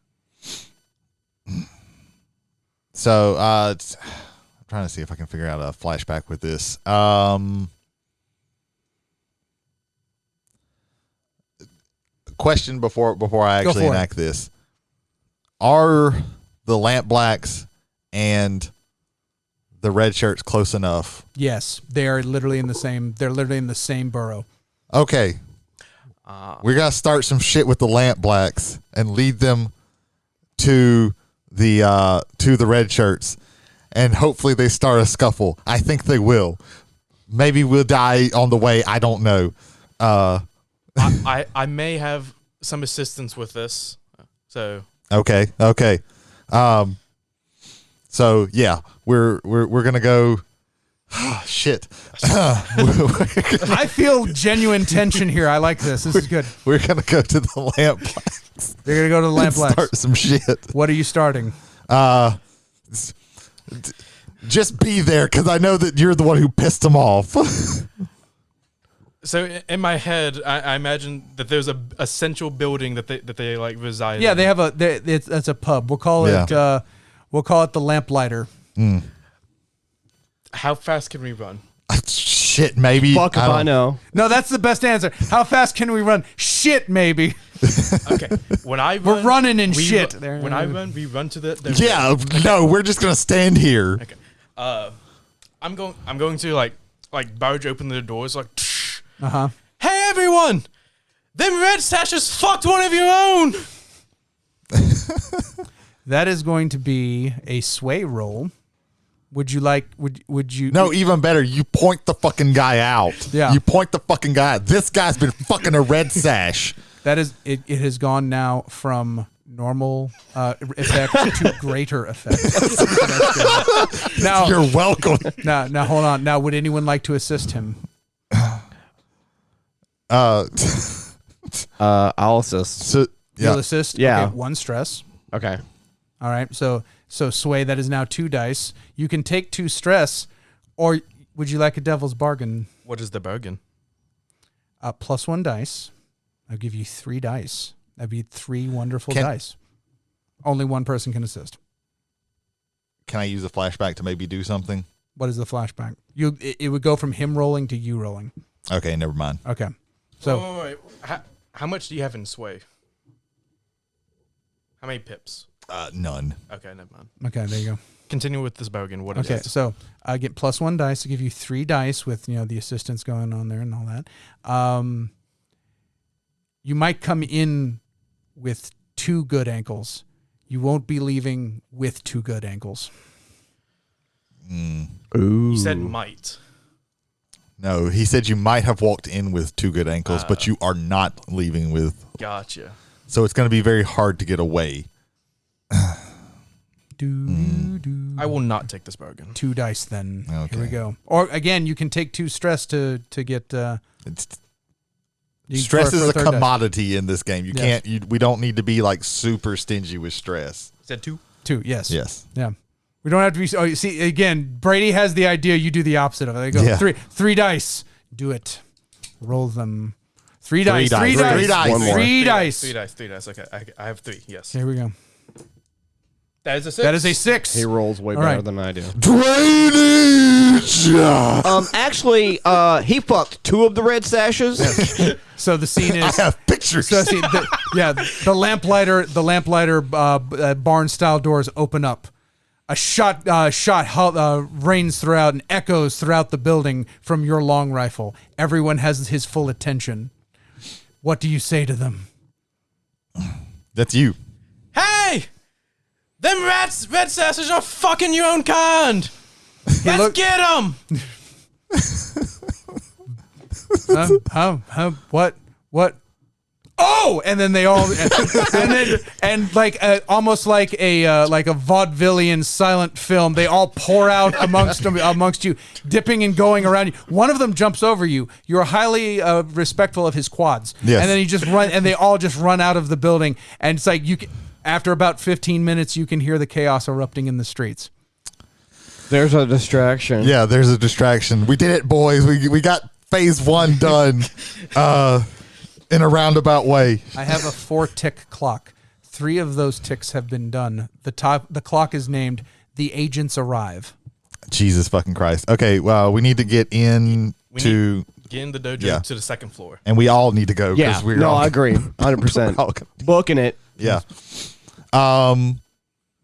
So, I'm trying to see if I can figure out a flashback with this. Question before I actually enact this: are the lamp blacks and the red shirts close enough? Yes, they are literally in the same. They're literally in the same borough. Okay. We gotta start some shit with the lamp blacks and lead them to the red shirts, and hopefully they start a scuffle. I think they will. Maybe we'll die on the way. I don't know. I may have some assistance with this. So Okay. So yeah, we're gonna go. Shit. I feel genuine tension here. I like this. This is good. We're gonna go to the lamp blacks. They're gonna go to the lamp and blacks. start some shit. What are you starting? Just be there because I know that you're the one who pissed them off. So in my head, I imagine that there's a central building that they like reside. Yeah, in. they have it's a pub. We'll call it the Lamplighter. How fast can we run? Shit, maybe. Fuck if I know. No, that's the best answer. How fast can we run? Shit, maybe. Okay, when I run, We're running in we shit. When I run, we run to the Yeah, no, we're just gonna stand here. Okay. I'm going to like barge open the doors like. Hey everyone! Them Red Sashes fucked one of your own. That is going to be a sway roll. Would you like? Would you? No, even better. You point the fucking guy out. Yeah. You point the fucking guy out. This guy's been fucking a red sash. That is it. It has gone now from normal effect to greater effect. Now You're welcome. Now hold on. Now, would anyone like to assist him? I'll assist. So, yeah. You'll assist. Yeah. Okay, 1 stress. Okay. All right. So sway. That is now 2 dice. You can take 2 stress, or would you like a devil's bargain? What is the bargain? Plus 1 dice. I'll give you 3 dice. That'd be 3 wonderful dice. Only 1 person can assist. Can I use a flashback to maybe do something? What is the flashback? It would go from him rolling to you rolling. Okay, never mind. Okay. So wait. How much do you have in sway? How many pips? None. Okay, never mind. okay, there you go. Continue with this bargain. What is Okay, it? so I get plus 1 dice to give you 3 dice with the assistance going on there and all that. You might come in with 2 good ankles. You won't be leaving with 2 good ankles. Ooh. You said might. No, he said you might have walked in with 2 good ankles, but you are not leaving with. Gotcha. So it's going to be very hard to get away. I will not take this bargain. 2 dice then. Okay. Here we go. Or again, you can take 2 stress to get. Stress is a third dice. commodity in this game. You Yes. can't. We don't need to be like super stingy with stress. Said 2. 2. Yes. Yes. Yeah. We don't have to be. Oh, you see, again, Brady has the idea. You do the opposite of it. They go Yeah. 3 dice. Do it. Roll them. 3 dice. 3 dice. dice. 3 dice. One more. 3 dice. 3 dice. 3 dice. Okay, I have 3. Yes. Here we go. That is a 6. That is a 6. He rolls way All better right. than I do. Drainage. Actually, he fucked 2 of the Red Sashes. So the scene I is. have pictures. So see, the lamplighter barn style doors open up. A shot rains throughout and echoes throughout the building from your long rifle. Everyone has his full attention. What do you say to them? That's you. Hey! Them Red Sashes are fucking your own kind! Let's get them! What? Oh! And then they all, almost like a vaudevillian silent film, they all pour out amongst you, dipping and going around you. One of them jumps over you. You're highly respectful of his quads. Yes. And then he just run, and they all just run out of the building. And it's like after about 15 minutes, you can hear the chaos erupting in the streets. There's a distraction. Yeah, there's a distraction. We did it, boys. We got phase 1 done in a roundabout way. I have a 4-tick clock. 3 of those ticks have been done. The clock is named "The Agents Arrive." Jesus fucking Christ. Okay, well, we need to get in to... Get in the dojo to the 2nd floor. And we all need to go. Yeah. We're No, all, I agree. 100%. Booking it. Yeah.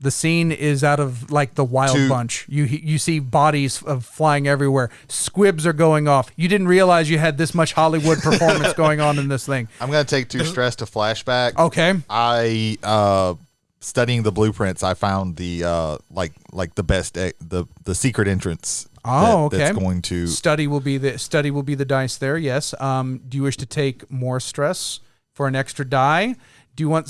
The scene is out of like the Wild Bunch. You see bodies flying everywhere. Squibs are going off. You didn't realize you had this much Hollywood performance going on in this thing. I'm going to take 2 stress to flashback. Okay. I studying the blueprints, I found the like the best the secret entrance. Oh, okay. That's going to study will be the dice there. Yes. Do you wish to take more stress for an extra die? Do you want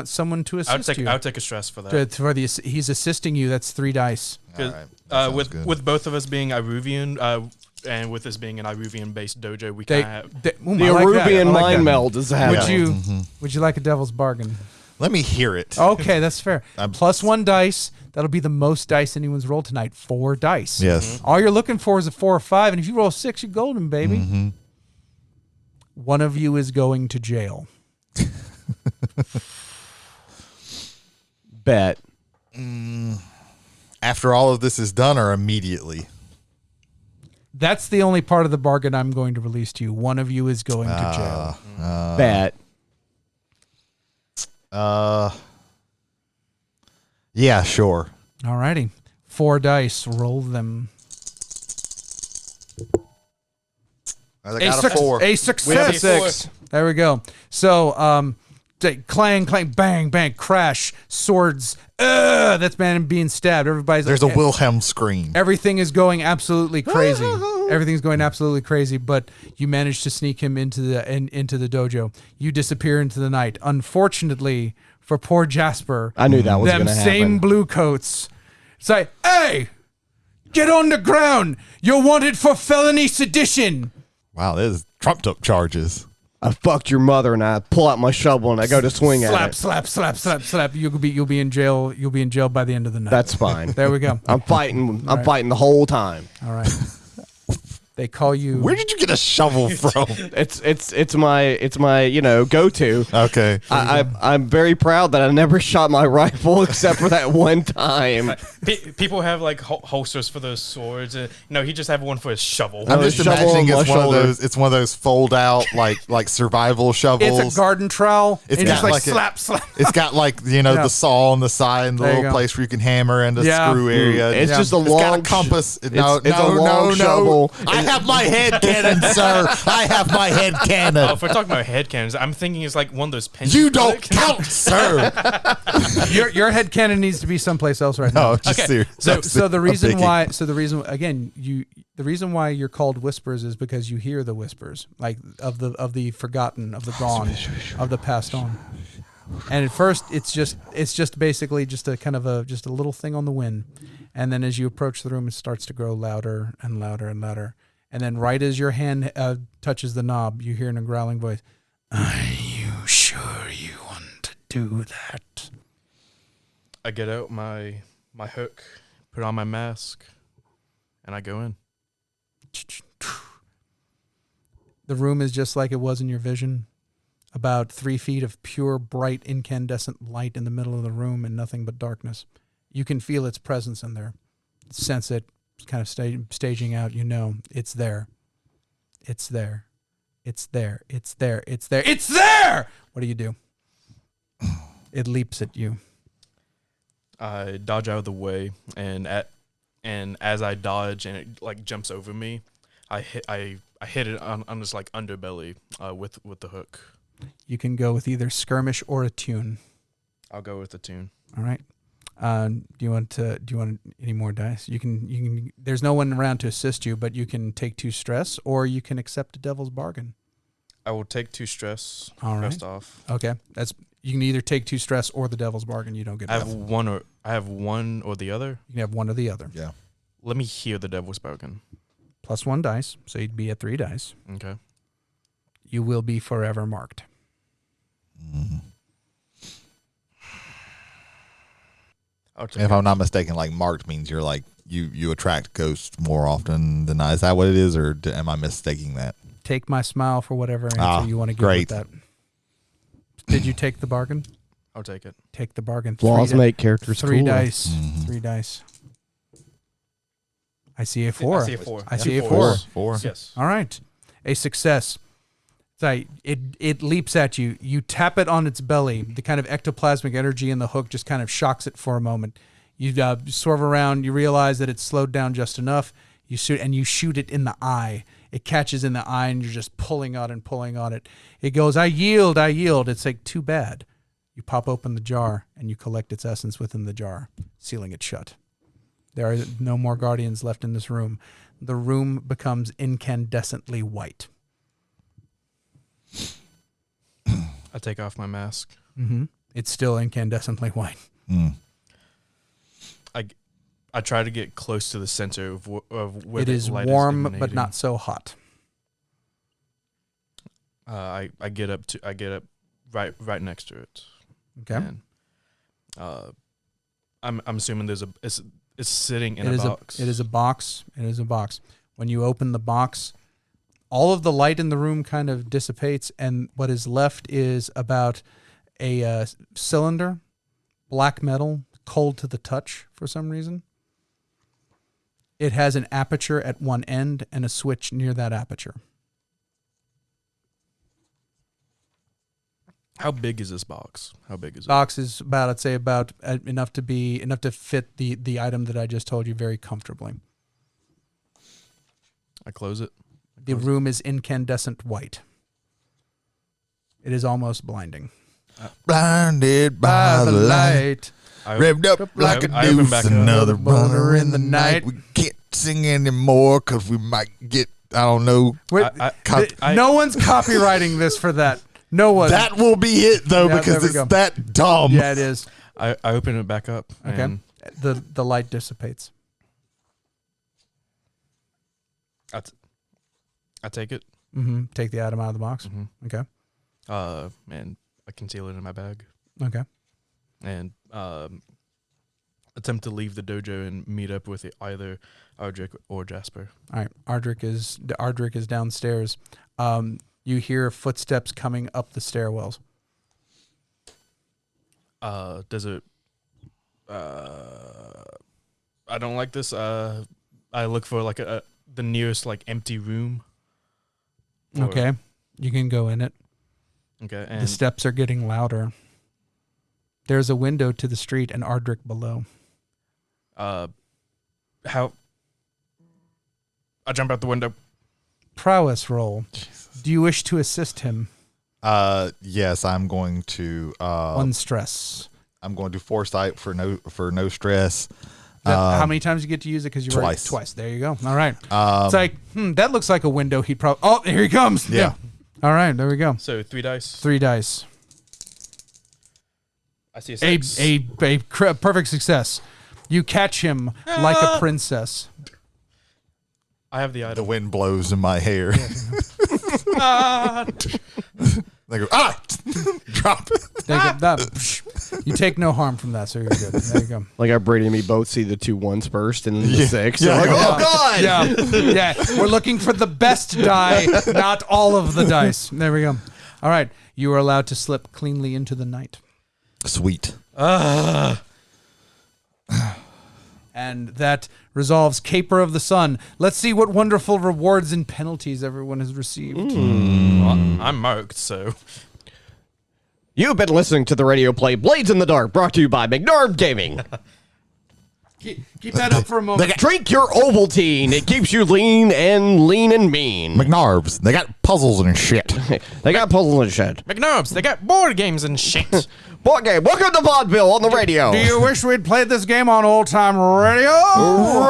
someone to assist you? I would take a stress for that. He's assisting you. That's 3 dice. All right. With both of us being Iruvian, and with this being an Iruvian-based dojo, we kind of The Arubian mind meld is happening. Would you like a devil's bargain? Let me hear it. Okay, that's fair. Plus 1 dice. That'll be the most dice anyone's rolled tonight. 4 dice. Yes. All you're looking for is a 4 or 5, and if you roll 6, you're golden, baby. One of you is going to jail. Bet. After all of this is done, or immediately? That's the only part of the bargain I'm going to release to you. One of you is going to jail. Bet. Yeah, sure. All righty. 4 dice. Roll them. I got a 4. A success. We have a 6. There we go. So, clang, clang, bang, bang, crash, swords. That's man being stabbed. Everybody's There's a Wilhelm scream. Everything is going absolutely crazy. Everything's going absolutely crazy, but you manage to sneak him into the dojo. You disappear into the night. Unfortunately for poor Jasper, I knew that was going to happen. same blue coats say, "Hey, get on the ground. You're wanted for felony sedition." Wow, there's trumped up charges. I fucked your mother, and I pull out my shovel and I go to swing at it. Slap. You'll be in jail. You'll be in jail by the end of the night. That's fine. There we go. I'm fighting. I'm fighting the whole time. All right. They call you. Where did you get a shovel from? It's my go-to. Okay. I'm very proud that I never shot my rifle except for that one time. People have like holsters for those swords. No, he just have one for his shovel. I'm just shovel imagining on it's my one of shoulder. those. It's one of those fold out like survival shovels. It's a garden trowel. It's and got just like like slap. It's got like Yeah. the saw on the side and the There you little go. place where you can hammer and a Yeah. screw area. It's Yeah. just a It's long got a compass. No, it's a long shovel. I have my head cannon, sir. I have my head cannon. Oh, if we're talking about head cannons, I'm thinking it's like one of those pens. You don't count, sir. Your head cannon needs to be someplace else right now. No, just serious. So the reason biggie. the reason why you're called whispers is because you hear the whispers, like of the forgotten, of the gone, of the passed on. And at first it's just basically just a kind of just a little thing on the wind. And then as you approach the room, it starts to grow louder and louder and louder. And then right as your hand touches the knob, you hear in a growling voice, "Are you sure you want to do that?" I get out my hook, put on my mask, and I go in. The room is just like it was in your vision. About 3 feet of pure, bright, incandescent light in the middle of the room and nothing but darkness. You can feel its presence in there. Sense it kind of staging out. You know, it's there. It's there. It's there. It's there. It's there. It's there! What do you do? It leaps at you. I dodge out of the way, and as I dodge and it like jumps over me, I hit it on this like underbelly with the hook. You can go with either skirmish or a tune. I'll go with the tune. All right. Do you want any more dice? You can. There's no one around to assist you, but you can take 2 stress, or you can accept a devil's bargain. I will take 2 stress. All right. First off. Okay, you can either take 2 stress or the devil's bargain. You don't get. I have one or the other. You can have one or the other. Yeah. Let me hear the devil's bargain. Plus 1 dice, so you'd be at 3 dice. Okay. You will be forever marked. Mm-hmm. Okay. If I'm not mistaken, like marked means you're like you attract ghosts more often than not. Is that what it is, or am I mistaking that? Take my smile for whatever answer you want to give great. with that. Did you take the bargain? I'll take it. Take the bargain. Laws make characters 3 cool. dice. Mhm. 3 dice. I see a 4. I see a 4. I see a 4. 4. Yes. All right. A success. So it leaps at you. You tap it on its belly. The kind of ectoplasmic energy in the hook just kind of shocks it for a moment. You swerve around. You realize that it's slowed down just enough. You shoot it in the eye. It catches in the eye, and you're just pulling on it. It goes, I yield. It's like, too bad. You pop open the jar, and you collect its essence within the jar, sealing it shut. There are no more guardians left in this room. The room becomes incandescently white. I take off my mask. Mm-hmm. It's still incandescently white. Mm. I try to get close to the center of where It the is light warm, is but not so hot. I get up right next to it. Okay. And, I'm assuming it's sitting in It a is box. It is a box. When you open the box, all of the light in the room kind of dissipates, and what is left is about a cylinder, black metal, cold to the touch for some reason. It has an aperture at one end and a switch near that aperture. How big is this box? How big is it? Box is about, I'd say, about enough to fit the item that I just told you very comfortably. I close it. The room is incandescent white. It is almost blinding. Blinded by the light. Revved up like a deuce, another boner in the night. We can't sing anymore because we might get, I don't know. No one's copywriting this for that. No one. That will be it, though, because it's that dumb. Yeah, it is. I open it back up. Okay. And the light dissipates. I take it. Mm-hmm. Take the item out of the box. Mm-hmm. Okay. And I conceal it in my bag. Okay. And attempt to leave the dojo and meet up with either Ardrick or Jasper. All right. Ardrick is downstairs. You hear footsteps coming up the stairwells. Does it? I don't like this. I look for like the nearest like empty room. Okay. You can go in it. Okay. And the steps are getting louder. There's a window to the street and Ardrick below. How? I jump out the window. Prowess roll. Jesus. Do you wish to assist him? Yes, I'm going to. One stress. I'm going to foresight for no stress. How many times you get to use it? Because you're twice. Twice. There you go. All right. It's like, that looks like a window. He'd probably. Oh, here he comes. Yeah. All right. There we go. So 3 dice. 3 dice. I see a 6. A perfect success. You catch him like a princess. I have the The item. wind blows in my hair. They go, drop it. You take no harm from that, so you're good. There you go. Like our Brady and me both see the 2 1s burst and then the 6. Yeah. Like, Yeah. oh, God. Yeah. We're looking for the best die, not all of the dice. There we go. All right. You are allowed to slip cleanly into the night. Sweet. And that resolves Caper of the Sun. Let's see what wonderful rewards and penalties everyone has received. Well, I'm marked, so. You've been listening to the radio play Blades in the Dark, brought to you by McNarb Gaming. Keep that up for a moment. Drink your Ovaltine. It keeps you lean and mean. McNarbs. They got puzzles and shit. They got puzzles and shit. McNarbs, they got board games and shit. Board game. Welcome to Vaudeville on the radio. Do you wish we'd played this game on old time radio?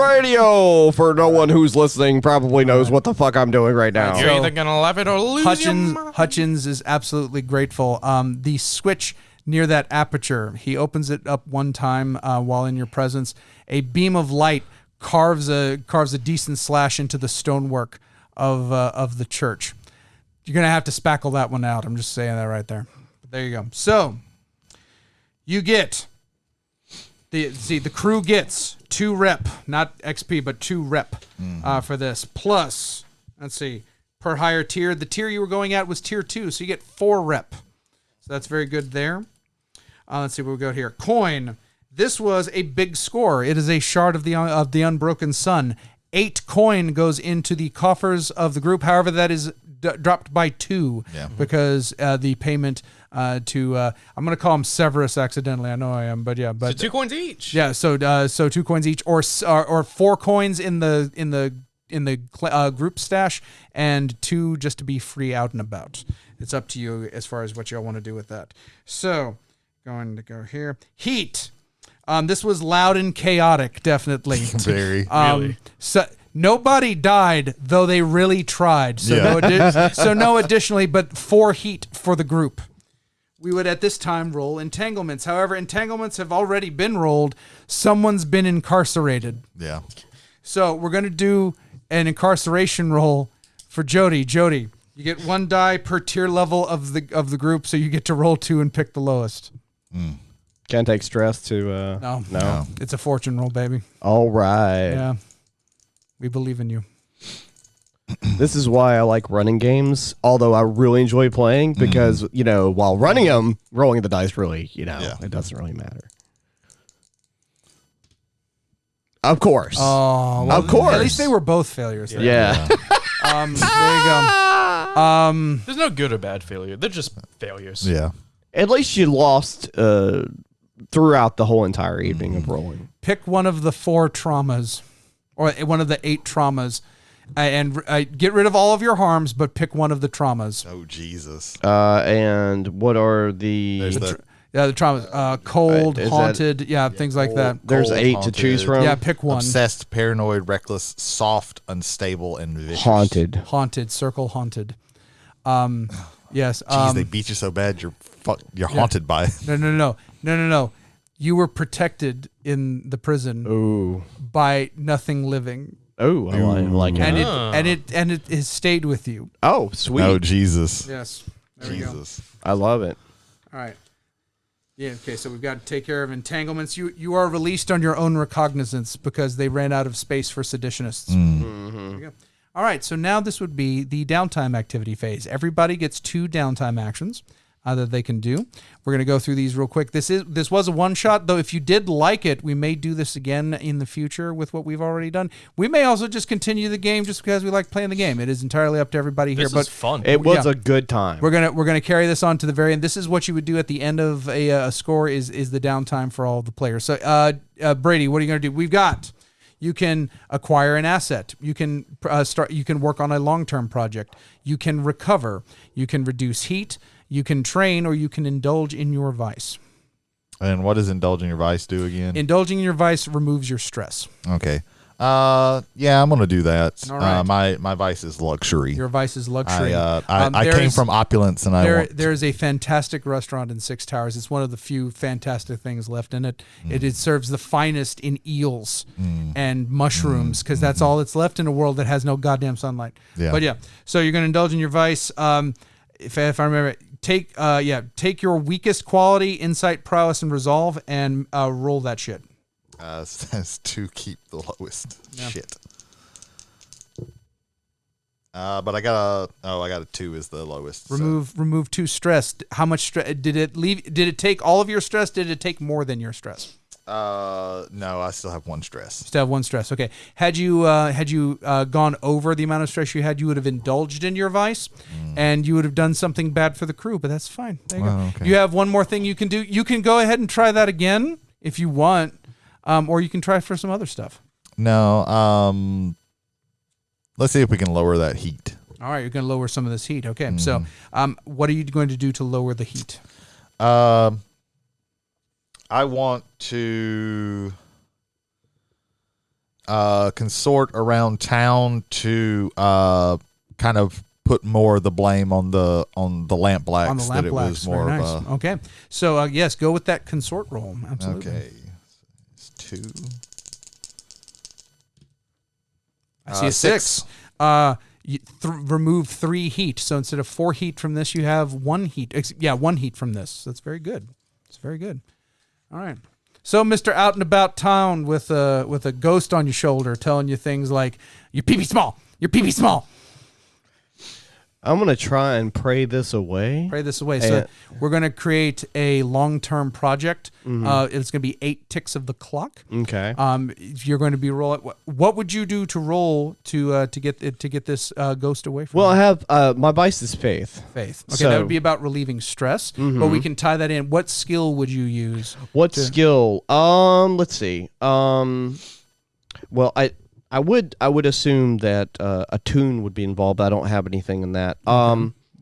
Radio, for no one who's listening, probably knows what the fuck I'm doing right now. You're either going to love it or lose your mind. Hutchins is absolutely grateful. The switch near that aperture, he opens it up one time while in your presence. A beam of light carves a decent slash into the stonework of the church. You're gonna have to spackle that one out. I'm just saying that right there. But there you go. So you get the crew gets 2 rep, not XP, but 2 rep for this. Plus, let's see, per higher tier. The tier you were going at was tier 2, so you get 4 rep. So that's very good there. Let's see what we got here. Coin. This was a big score. It is a shard of the unbroken sun. 8 coin goes into the coffers of the group. However, that is dropped by 2 because the payment to I'm going to call him Severus accidentally. I know I am, but yeah, but So 2 coins each. Yeah, so 2 coins each, or 4 coins in the group stash, and 2 just to be free out and about. It's up to you as far as what y'all want to do with that. So, going to go here. Heat. This was loud and chaotic, definitely. Very. Really? So nobody died, though they really tried. So no additionally, but 4 heat for the group. We would at this time roll entanglements. However, entanglements have already been rolled. Someone's been incarcerated. Yeah. So we're going to do an incarceration roll for Jody. Jody, you get 1 die per tier level of the group, so you get to roll 2 and pick the lowest. Can't take stress to... No. It's a fortune roll, baby. All right. Yeah. We believe in you. This is why I like running games, although I really enjoy playing because, while running them, rolling the dice really, it doesn't really matter. Of course. Oh, well, of course. At least they were both failures. Yeah. There you go. There's no good or bad failure. They're just failures. Yeah. At least you lost throughout the whole entire evening of rolling. Pick one of the 4 traumas, or one of the 8 traumas, and get rid of all of your harms, but pick one of the traumas. Oh, Jesus. And what are There's the... the traumas. Cold, Is haunted, things like that. There's Cold, 8 haunted. to choose from? Yeah, pick one. Obsessed, paranoid, reckless, soft, unstable, and vicious. Haunted. Circle haunted. Yes. Jeez, they beat you so bad you're haunted by it. No. You were protected in the prison Ooh. by nothing living. Oh, I like it. And it has stayed with you. Oh, sweet. Oh, Jesus. Yes. There we go. Jesus. I love it. All right. Yeah, okay, so we've got to take care of entanglements. You are released on your own recognizance because they ran out of space for seditionists. There you go. All right, so now this would be the downtime activity phase. Everybody gets 2 downtime actions that they can do. We're going to go through these real quick. This was a one-shot, though if you did like it, we may do this again in the future with what we've already done. We may also just continue the game just because we like playing the game. It is entirely up to everybody here. This is fun. It was a good time. We're gonna carry this on to the very end. This is what you would do at the end of a score is the downtime for all the players. So Brady, what are you gonna do? We've got, you can acquire an asset. You can You can work on a long-term project. You can recover. You can reduce heat. You can train, or you can indulge in your vice. And what does indulging your vice do again? Indulging in your vice removes your stress. Okay. Yeah, I'm gonna do that. All right. My vice is luxury. Your vice is luxury. I came from opulence, and there's a fantastic restaurant in Six Towers. It's one of the few fantastic things left in it. It serves the finest in eels and mushrooms because that's all that's left in a world that has no goddamn sunlight. Yeah. But yeah, so you're gonna indulge in your vice. If I remember, take your weakest quality, insight, prowess, and resolve, and roll that shit. Says to keep the lowest. Yeah. Shit. But I got a 2 is the lowest. Remove 2 stress. How much stress did it leave? Did it take all of your stress? Did it take more than your stress? No, I still have 1 stress. Still have 1 stress. Okay. Had you gone over the amount of stress you had, you would have indulged in your vice, and you would have done something bad for the crew. But that's fine. There you go. Okay. You have one more thing you can do. You can go ahead and try that again if you want, or you can try for some other stuff. No. Let's see if we can lower that heat. All right, you're going to lower some of this heat. Okay. So, what are you going to do to lower the heat? I want to consort around town to kind of put more of the blame on the lamp blacks. On the lamp blacks. Very nice. Okay. So yes, go with that consort roll. Absolutely. Okay. It's 2. I see a 6. Remove 3 heat. So instead of 4 heat from this, you have 1 heat. 1 heat from this. That's very good. It's very good. All right. So, Mr. Out and About Town with a ghost on your shoulder telling you things like, your pee-pee small, your pee-pee small. I'm going to try and pray this away. So we're going to create a long-term project. It's going to be 8 ticks of the clock. Okay. You're going to be rolling. What would you do to roll to get this ghost away from you? I have my vice is faith. Okay, that would be about relieving stress, but we can tie that in. What skill would you use? What skill? Let's see. Well, I would assume that a tune would be involved. I don't have anything in that.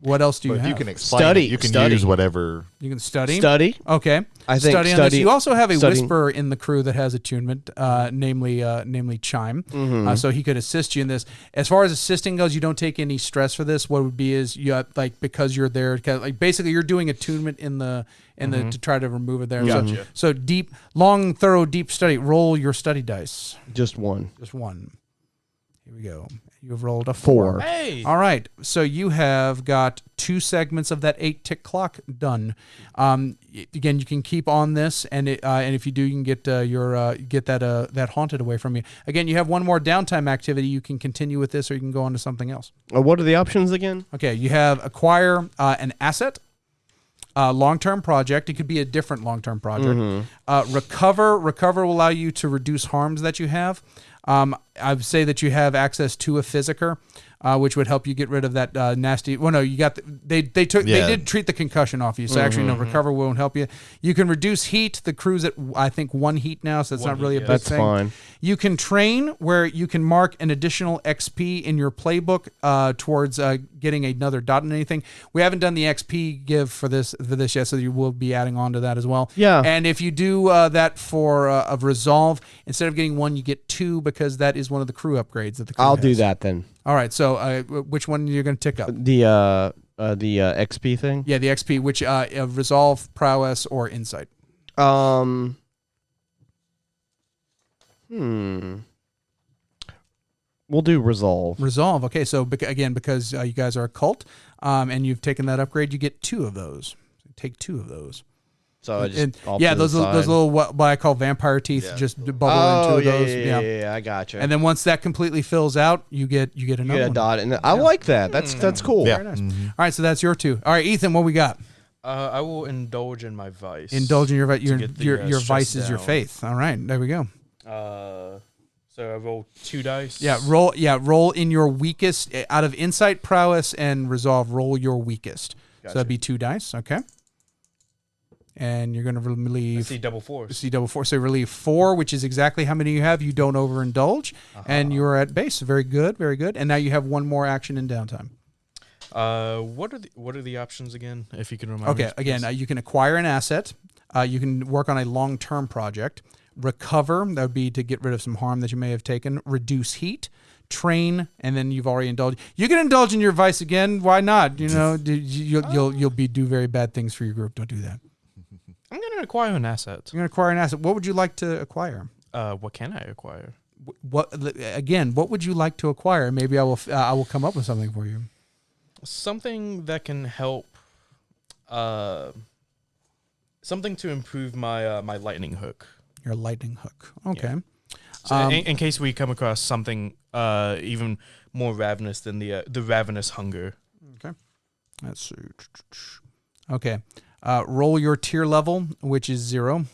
What else do you But have? you can explain. Study. You can Study. use whatever. You can study. Okay. I think I think study on this. study- You also have a studying- whisperer in the crew that has attunement, namely Chime. So he could assist you in this. As far as assisting goes, you don't take any stress for this. What would be is you because you're there, basically you're doing attunement in the to try to remove it there. Gotcha. So deep, long, thorough, deep study. Roll your study dice. Just one. Just one. Here we go. You've rolled a 4. Hey. All right. So you have got 2 segments of that 8-tick clock done. Again, you can keep on this, and if you do, you can get that haunted away from you. Again, you have one more downtime activity. You can continue with this, or you can go on to something else. What are the options again? Okay. You have acquire an asset. Long-term project. It could be a different long-term project. Recover will allow you to reduce harms that you have. I would say that you have access to a physiker, which would help you get rid of that nasty. Well, no, you got they did treat the concussion off you, so actually no, recover won't help you. You can reduce heat. The crew's at I think 1 heat now, so that's not really a big That's thing. fine. You can train, where you can mark an additional XP in your playbook towards getting another dot in anything. We haven't done the XP give for this yet, so you will be adding on to that as well. Yeah. And if you do that for a resolve, instead of getting 1, you get 2, because that is one of the crew upgrades that the crew I'll has. do that then. All right. So which one you're going to tick up? The XP thing. Yeah, the XP, which resolve, prowess, or insight. We'll do resolve. Resolve. Okay. So again, because you guys are a cult, and you've taken that upgrade, you get 2 of those. Take 2 of those. So I just those little what I call vampire teeth just bubble into those. Yeah, I gotcha. And then once that completely fills out, you get another you get a one. dot, and I like that. That's cool. Yeah. Very nice. All right, so that's your 2. All right, Ethan, what we got? I will indulge in my vice. Indulge in your to get the, your stress vice is your down. faith. All right, there we go. So I roll 2 dice. Yeah, roll in your weakest out of insight, prowess, and resolve. Roll your weakest. So that'd be 2 dice. Okay. And you're going to relieve. I see double 4s. See double 4. So relieve 4, which is exactly how many you have. You don't overindulge, and you're at base. Very good, very good. And now you have 1 more action in downtime. What are the options again? If you can remind me. Okay, again, you can acquire an asset. You can work on a long-term project. Recover, that would be to get rid of some harm that you may have taken. Reduce heat. Train, and then you've already indulged. You can indulge in your vice again. Why not? You know, you'll do very bad things for your group. Don't do that. I'm going to acquire an asset. You're going to acquire an asset. What would you like to acquire? What can I acquire? What would you like to acquire? Maybe I will come up with something for you. Something that can help. Something to improve my my lightning hook. Your lightning hook. Okay. Yeah. So in case we come across something even more ravenous than the ravenous hunger. Okay. Let's see. Okay. Roll your tier level, which is 0.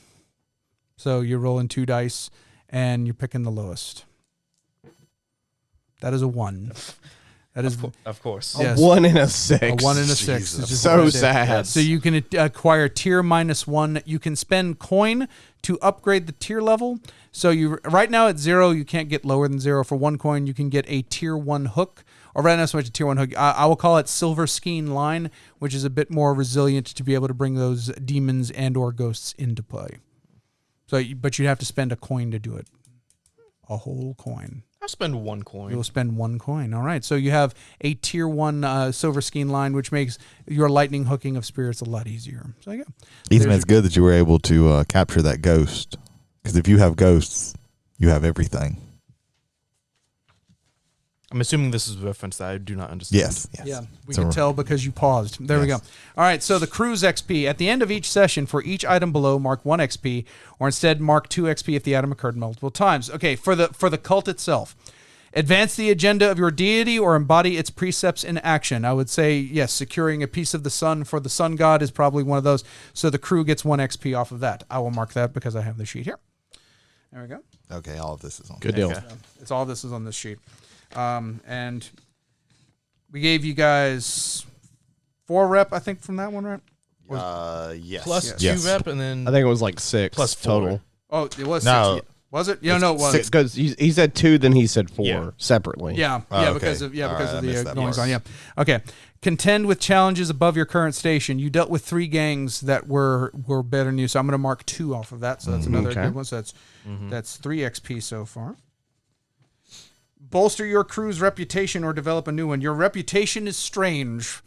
So you're rolling 2 dice, and you're picking the lowest. That is a 1. That is of course. Yes. A 1 and a 6. A 1 and a 6. Jesus. It's just So what I did. sad. So you can acquire tier -1. You can spend coin to upgrade the tier level. So you right now at 0, you can't get lower than 0. For 1 coin, you can get a tier 1 hook. Or right now, so much a tier 1 hook. I will call it Silver Skein Line, which is a bit more resilient to be able to bring those demons and/or ghosts into play. So, but you'd have to spend a coin to do it. A whole coin. I'll spend 1 coin. You'll spend 1 coin. All right. So you have a tier 1 Silver Skein Line, which makes your lightning hooking of spirits a lot easier. So yeah. Ethan, it's good that you were able to capture that ghost. Because if you have ghosts, you have everything. I'm assuming this is a reference that I do not understand. Yes. Yeah, we So can tell because you paused. There we go. Yes. All right, so the cruise XP. At the end of each session, for each item below, mark 1 XP, or instead mark 2 XP if the item occurred multiple times. Okay, for the cult itself. Advance the agenda of your deity or embody its precepts in action. I would say, yes, securing a piece of the sun for the sun god is probably one of those. So the crew gets 1 XP off of that. I will mark that because I have the sheet here. There we go. Okay, all of this is on. Good deal. Okay. It's all this is on this sheet. And we gave you guys 4 rep, I think, from that one, right? Yes. Plus Yes. 2 rep and then I think it was like 6 Plus 4. total. Oh, it was No. 6. Was it? Yeah, no, it was. Because he said 2, then he said 4 Yeah. separately. Yeah, Oh, yeah, okay. because of All right, I missed the that goings part. on. Yeah. Okay. Contend with challenges above your current station. You dealt with 3 gangs that were better than you, so I'm going to mark 2 off of that. So that's another Okay. good one. So that's 3 XP so far. Bolster your crew's reputation or develop a new one. Your reputation is strange.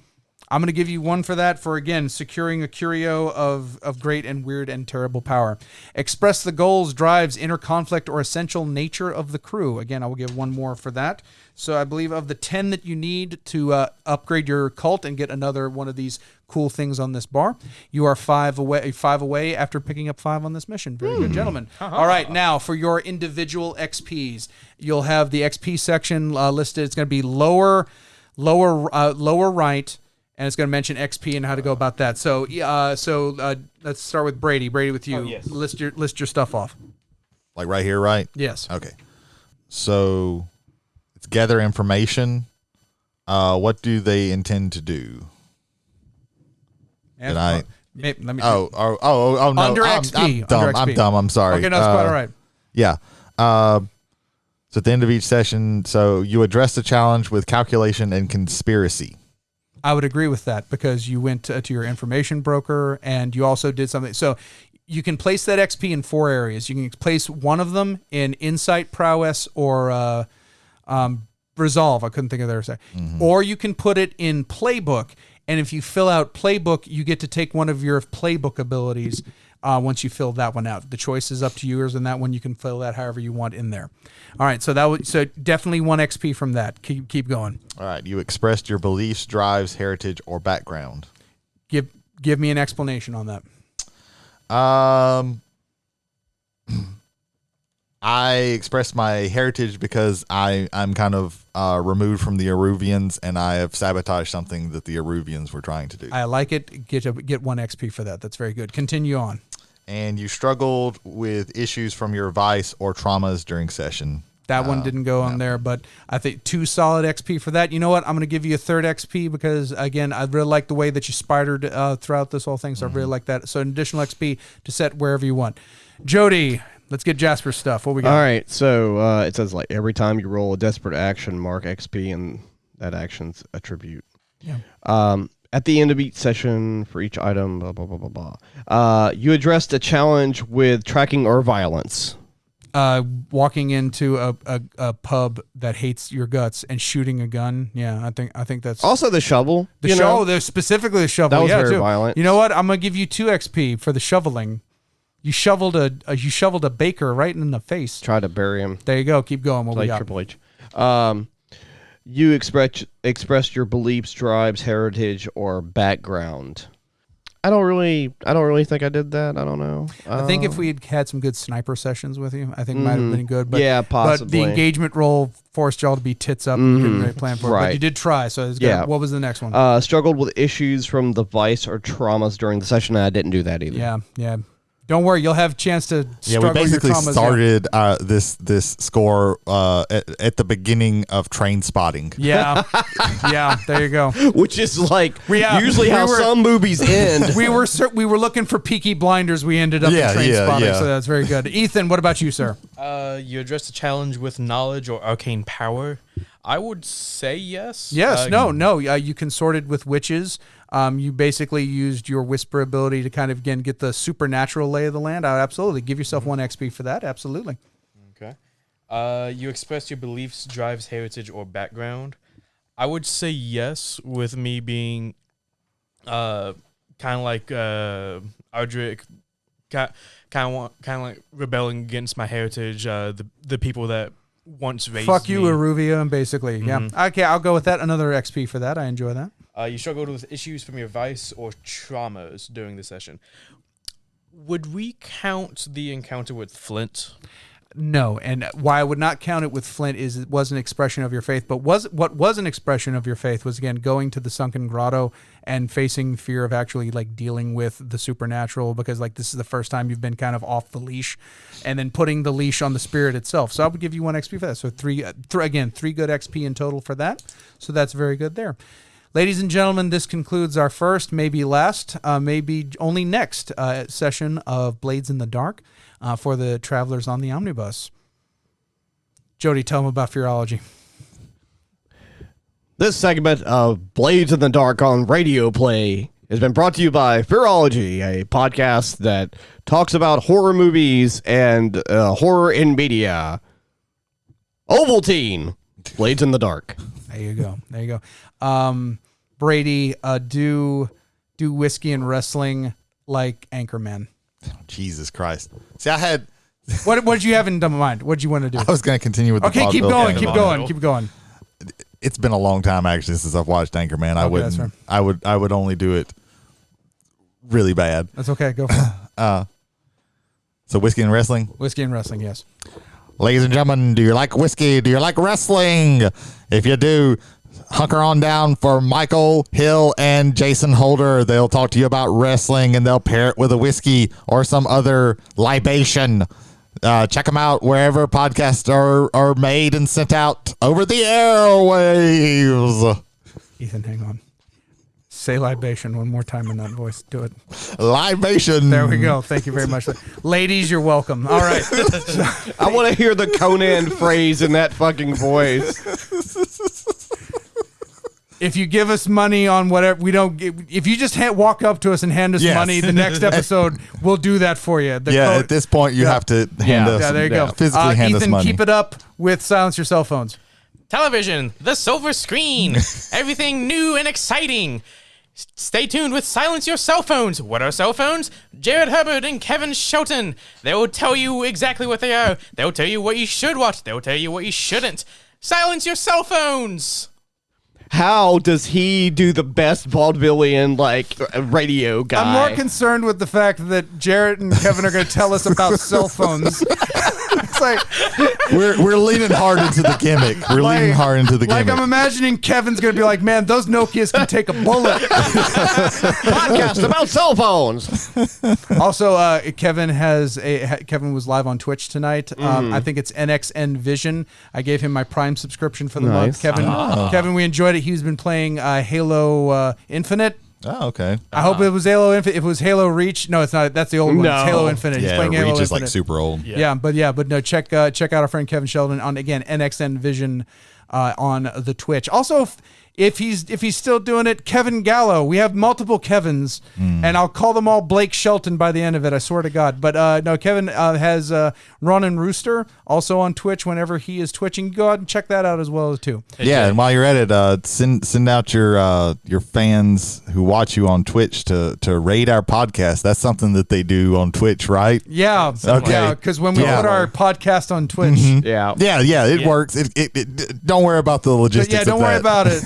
I'm going to give you 1 for that for, again, securing a curio of great and weird and terrible power. Express the goals, drives, inner conflict, or essential nature of the crew. Again, I will give 1 more for that. So I believe of the 10 that you need to upgrade your cult and get another one of these cool things on this bar, you are 5 away after picking up 5 on this mission. Very good, gentlemen. All right, now for your individual XPs, you'll have the XP section listed. It's going to be lower right, and it's going to mention XP and how to go about that. So let's start with Brady. Brady, with you. Oh, yes. List your stuff off. Like right here, right? Yes. Okay. So it's gather information. What do they intend to do? And, Let me. Oh no! Under I'm XP. dumb. Under XP. I'm dumb. I'm sorry. Okay, no, that's quite all right. Yeah. So at the end of each session, so you address the challenge with calculation and conspiracy. I would agree with that because you went to your information broker and you also did something. So you can place that XP in 4 areas. You can place one of them in insight, prowess, or resolve. I couldn't think of the other side. Or you can put it in playbook. And if you fill out playbook, you get to take one of your playbook abilities once you fill that one out. The choice is up to yours, and that one you can fill that however you want in there. All right, so definitely 1 XP from that. Keep going. All right, you expressed your beliefs, drives, heritage, or background. Give me an explanation on that. I expressed my heritage because I'm kind of removed from the Eruvians, and I have sabotaged something that the Eruvians were trying to do. I like it. Get 1 XP for that. That's very good. Continue on. And you struggled with issues from your vice or traumas during session. That one didn't go on there, but I think 2 solid XP for that. You know what? I'm going to give you a 3rd XP because, again, I really like the way that you spidered throughout this whole thing, so I really like that. So an additional XP to set wherever you want. Jody, let's get Jasper's stuff. What we got? All right, so it says, like, every time you roll a desperate action, mark XP and that action's attribute. Yeah. At the end of each session, for each item, blah, blah, blah, blah, blah. You addressed a challenge with tracking or violence. Walking into a pub that hates your guts and shooting a gun. Yeah, I think that's Also the shovel. Specifically the shovel. That was yeah, very too. violent. You know what? I'm gonna give you 2 XP for the shoveling. You shoveled a baker right in the face. Try to bury him. There you go. Keep going. What we Like got? Triple H. You expressed your beliefs, drives, heritage, or background. I don't really think I did that. I don't know. I think if we had had some good sniper sessions with you, I think it might have been good. But, yeah, possibly. But the engagement roll forced y'all to be tits up. You couldn't really plan for it. But Right. you did try, so it's good. Yeah. What was the next one? Struggled with issues from the vice or traumas during the session. And I didn't do that either. Yeah. Don't worry, you'll have a chance to struggle Yeah, we basically with your traumas. started this score at the beginning of Train Spotting. Yeah, there you go. Which is like Yeah, usually how some movies end. We were looking for Peaky Blinders. We ended up in Train Spotting, so that's very good. Ethan, what about you, sir? You addressed a challenge with knowledge or arcane power. I would say yes. Yes, no. You consorted with witches. You basically used your whisper ability to kind of, again, get the supernatural lay of the land. I would absolutely give yourself 1 XP for that. Absolutely. Okay. You expressed your beliefs, drives, heritage, or background. I would say yes, with me being kind of like Ardric, kind of like rebelling against my heritage, the people that once raised Fuck you, me. Aruvia, basically. Yeah. Okay, I'll go with that. Another XP for that. I enjoy that. You struggled with issues from your vice or traumas during the session. Would we count the encounter with Flint? No, and why I would not count it with Flint is it was an expression of your faith, but what was an expression of your faith was, again, going to the sunken grotto and facing fear of actually like dealing with the supernatural, because like this is the first time you've been kind of off the leash, and then putting the leash on the spirit itself. So I would give you 1 XP for that. So 3 good XP in total for that. So that's very good there. Ladies and gentlemen, this concludes our first, maybe last, maybe only next session of Blades in the Dark for the travelers on the Omnibus. Jody, tell them about Fearology. This segment of Blades in the Dark on Radio Play has been brought to you by Fearology, a podcast that talks about horror movies and horror in media. Ovaltine, Blades in the Dark. There you go. Brady, do whiskey and wrestling like Anchorman. Jesus Christ. See, I had. What did you have in mind? What did you want to do? I was going to continue with the Okay, keep vaudeville going, thing. keep going. It's been a long time actually since I've watched Anchorman. That's fair. I would only do it really bad. That's okay. Go for it. So whiskey and wrestling. Whiskey and wrestling, yes. Ladies and gentlemen, do you like whiskey? Do you like wrestling? If you do, hunker on down for Michael Hill and Jason Holder. They'll talk to you about wrestling and they'll pair it with a whiskey or some other libation. Check them out wherever podcasts are made and sent out over the airwaves. Ethan, hang on. Say libation one more time in that voice. Do it. Libation. There we go. Thank you very much. Ladies, you're welcome. All right. I want to hear the Conan phrase in that fucking voice. If you give us money on whatever, we don't. If you just walk up to us and hand us money, the next episode we'll do that for you. At this point you have to hand us. Yeah, there you go. Physically hand Ethan, us money. keep it up with silence your cell phones. Television, the silver screen, everything new and exciting. Stay tuned with Silence Your Cell Phones. What are cell phones? Jared Hubbard and Kevin Shelton. They will tell you exactly what they are. They'll tell you what you should watch. They'll tell you what you shouldn't. Silence your cell phones. How does he do the best vaudevillian radio guy? I'm more concerned with the fact that Jarrett and Kevin are going to tell us about cell phones. It's like we're leaning hard into the gimmick. We're leaning hard into the gimmick. Like I'm imagining Kevin's going to be like, man, those Nokias can take a bullet. Podcast about cell phones. Also, Kevin was live on Twitch tonight. I think it's NXN Vision. I gave him my Prime subscription for the month. Kevin, we enjoyed it. He's been playing Halo Infinite. Oh, okay. I hope it was Halo Infinite. If it was Halo Reach, no, it's not. That's the old one. It's Halo Infinite. He's playing Halo Reach is Infinite. like super old. But no. Check out our friend Kevin Sheldon on again NXN Vision on the Twitch. Also, if he's still doing it, Kevin Gallo. We have multiple Kevins, and I'll call them all Blake Shelton by the end of it. I swear to God. But no, Kevin has Ron and Rooster also on Twitch whenever he is twitching. Go out and check that out as well too. Yeah, and while you're at it, send out your fans who watch you on Twitch to rate our podcast. That's something that they do on Twitch, right? Yeah. Okay. Yeah, because when we put our podcast on Twitch, it works. It don't worry about the logistics. Yeah, don't worry about it.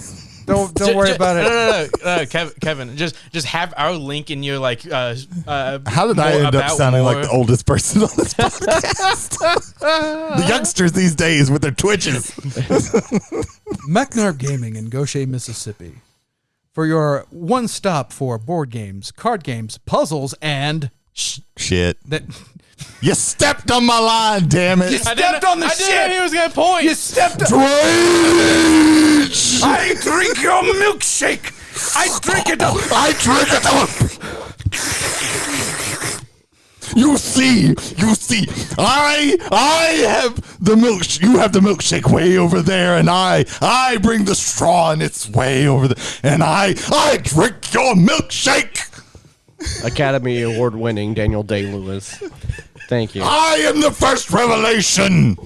Don't worry about it. No, Kevin, just have our link in your How did I end up sounding like the oldest person on this podcast? The youngsters these days with their Twitches. McNarb Gaming in Goshen, Mississippi, for your one stop for board games, card games, puzzles, and shit. That. You stepped on my line, damn it. You stepped on the shit. I didn't know he was going to point. You stepped on. I drink your milkshake. I drink it up. I drink it up. You see, I have the milkshake. You have the milkshake way over there, and I bring the straw, and it's way over there, and I drink your milkshake. Academy Award winning Daniel Day-Lewis. Thank you. I am the first revelation.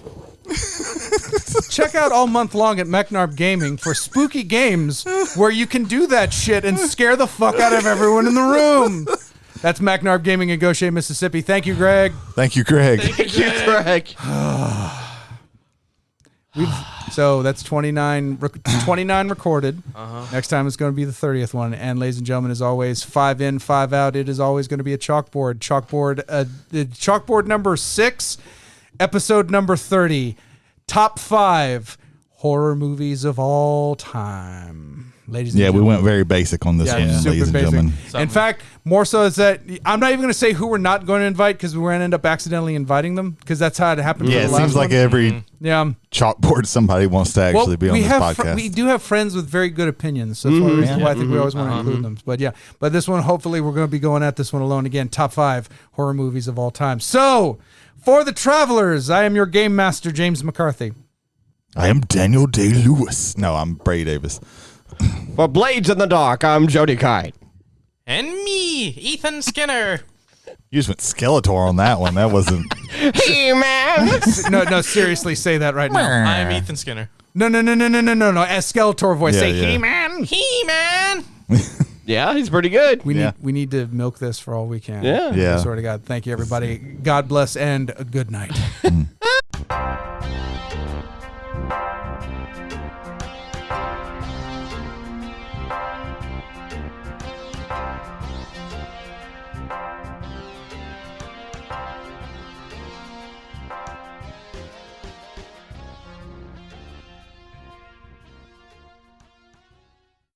Check out all month long at McNarb Gaming for spooky games where you can do that shit and scare the fuck out of everyone in the room. That's McNarb Gaming in Goshen, Mississippi. Thank you, Greg. Thank you, Greg. Thank you, Greg. So that's 29 recorded. Next time it's going to be the 30th one. And ladies and gentlemen, as always, 5 in, 5 out. It is always going to be a chalkboard. Chalkboard number 6, episode number 30. Top 5 horror movies of all time. Ladies and gentlemen. We went very basic on this one, ladies and gentlemen. In fact, more so is that I'm not even going to say who we're not going to invite because we're going to end up accidentally inviting them because that's how it happened. Yeah, it seems like every chalkboard somebody wants to actually be on this podcast. We do have friends with very good opinions, so that's why I think we always want to include them. But this one, hopefully, we're going to be going at this one alone again. Top 5 horror movies of all time. So, for the travelers, I am your game master, James McCarthy. I am Daniel Day-Lewis. No, I'm Brady Davis. For Blades in the Dark, I'm Jody Kite. And me, Ethan Skinner. You just went Skeletor on that one. That wasn't... Hey, man. No, seriously, say that right now. I'm Ethan Skinner. No. As Skeletor voice, Yeah, say yeah. He-Man. He-Man. Yeah, he's pretty good. We need to milk this for all we can. Yeah. Yeah. I swear to God. Thank you, everybody. God bless and good night.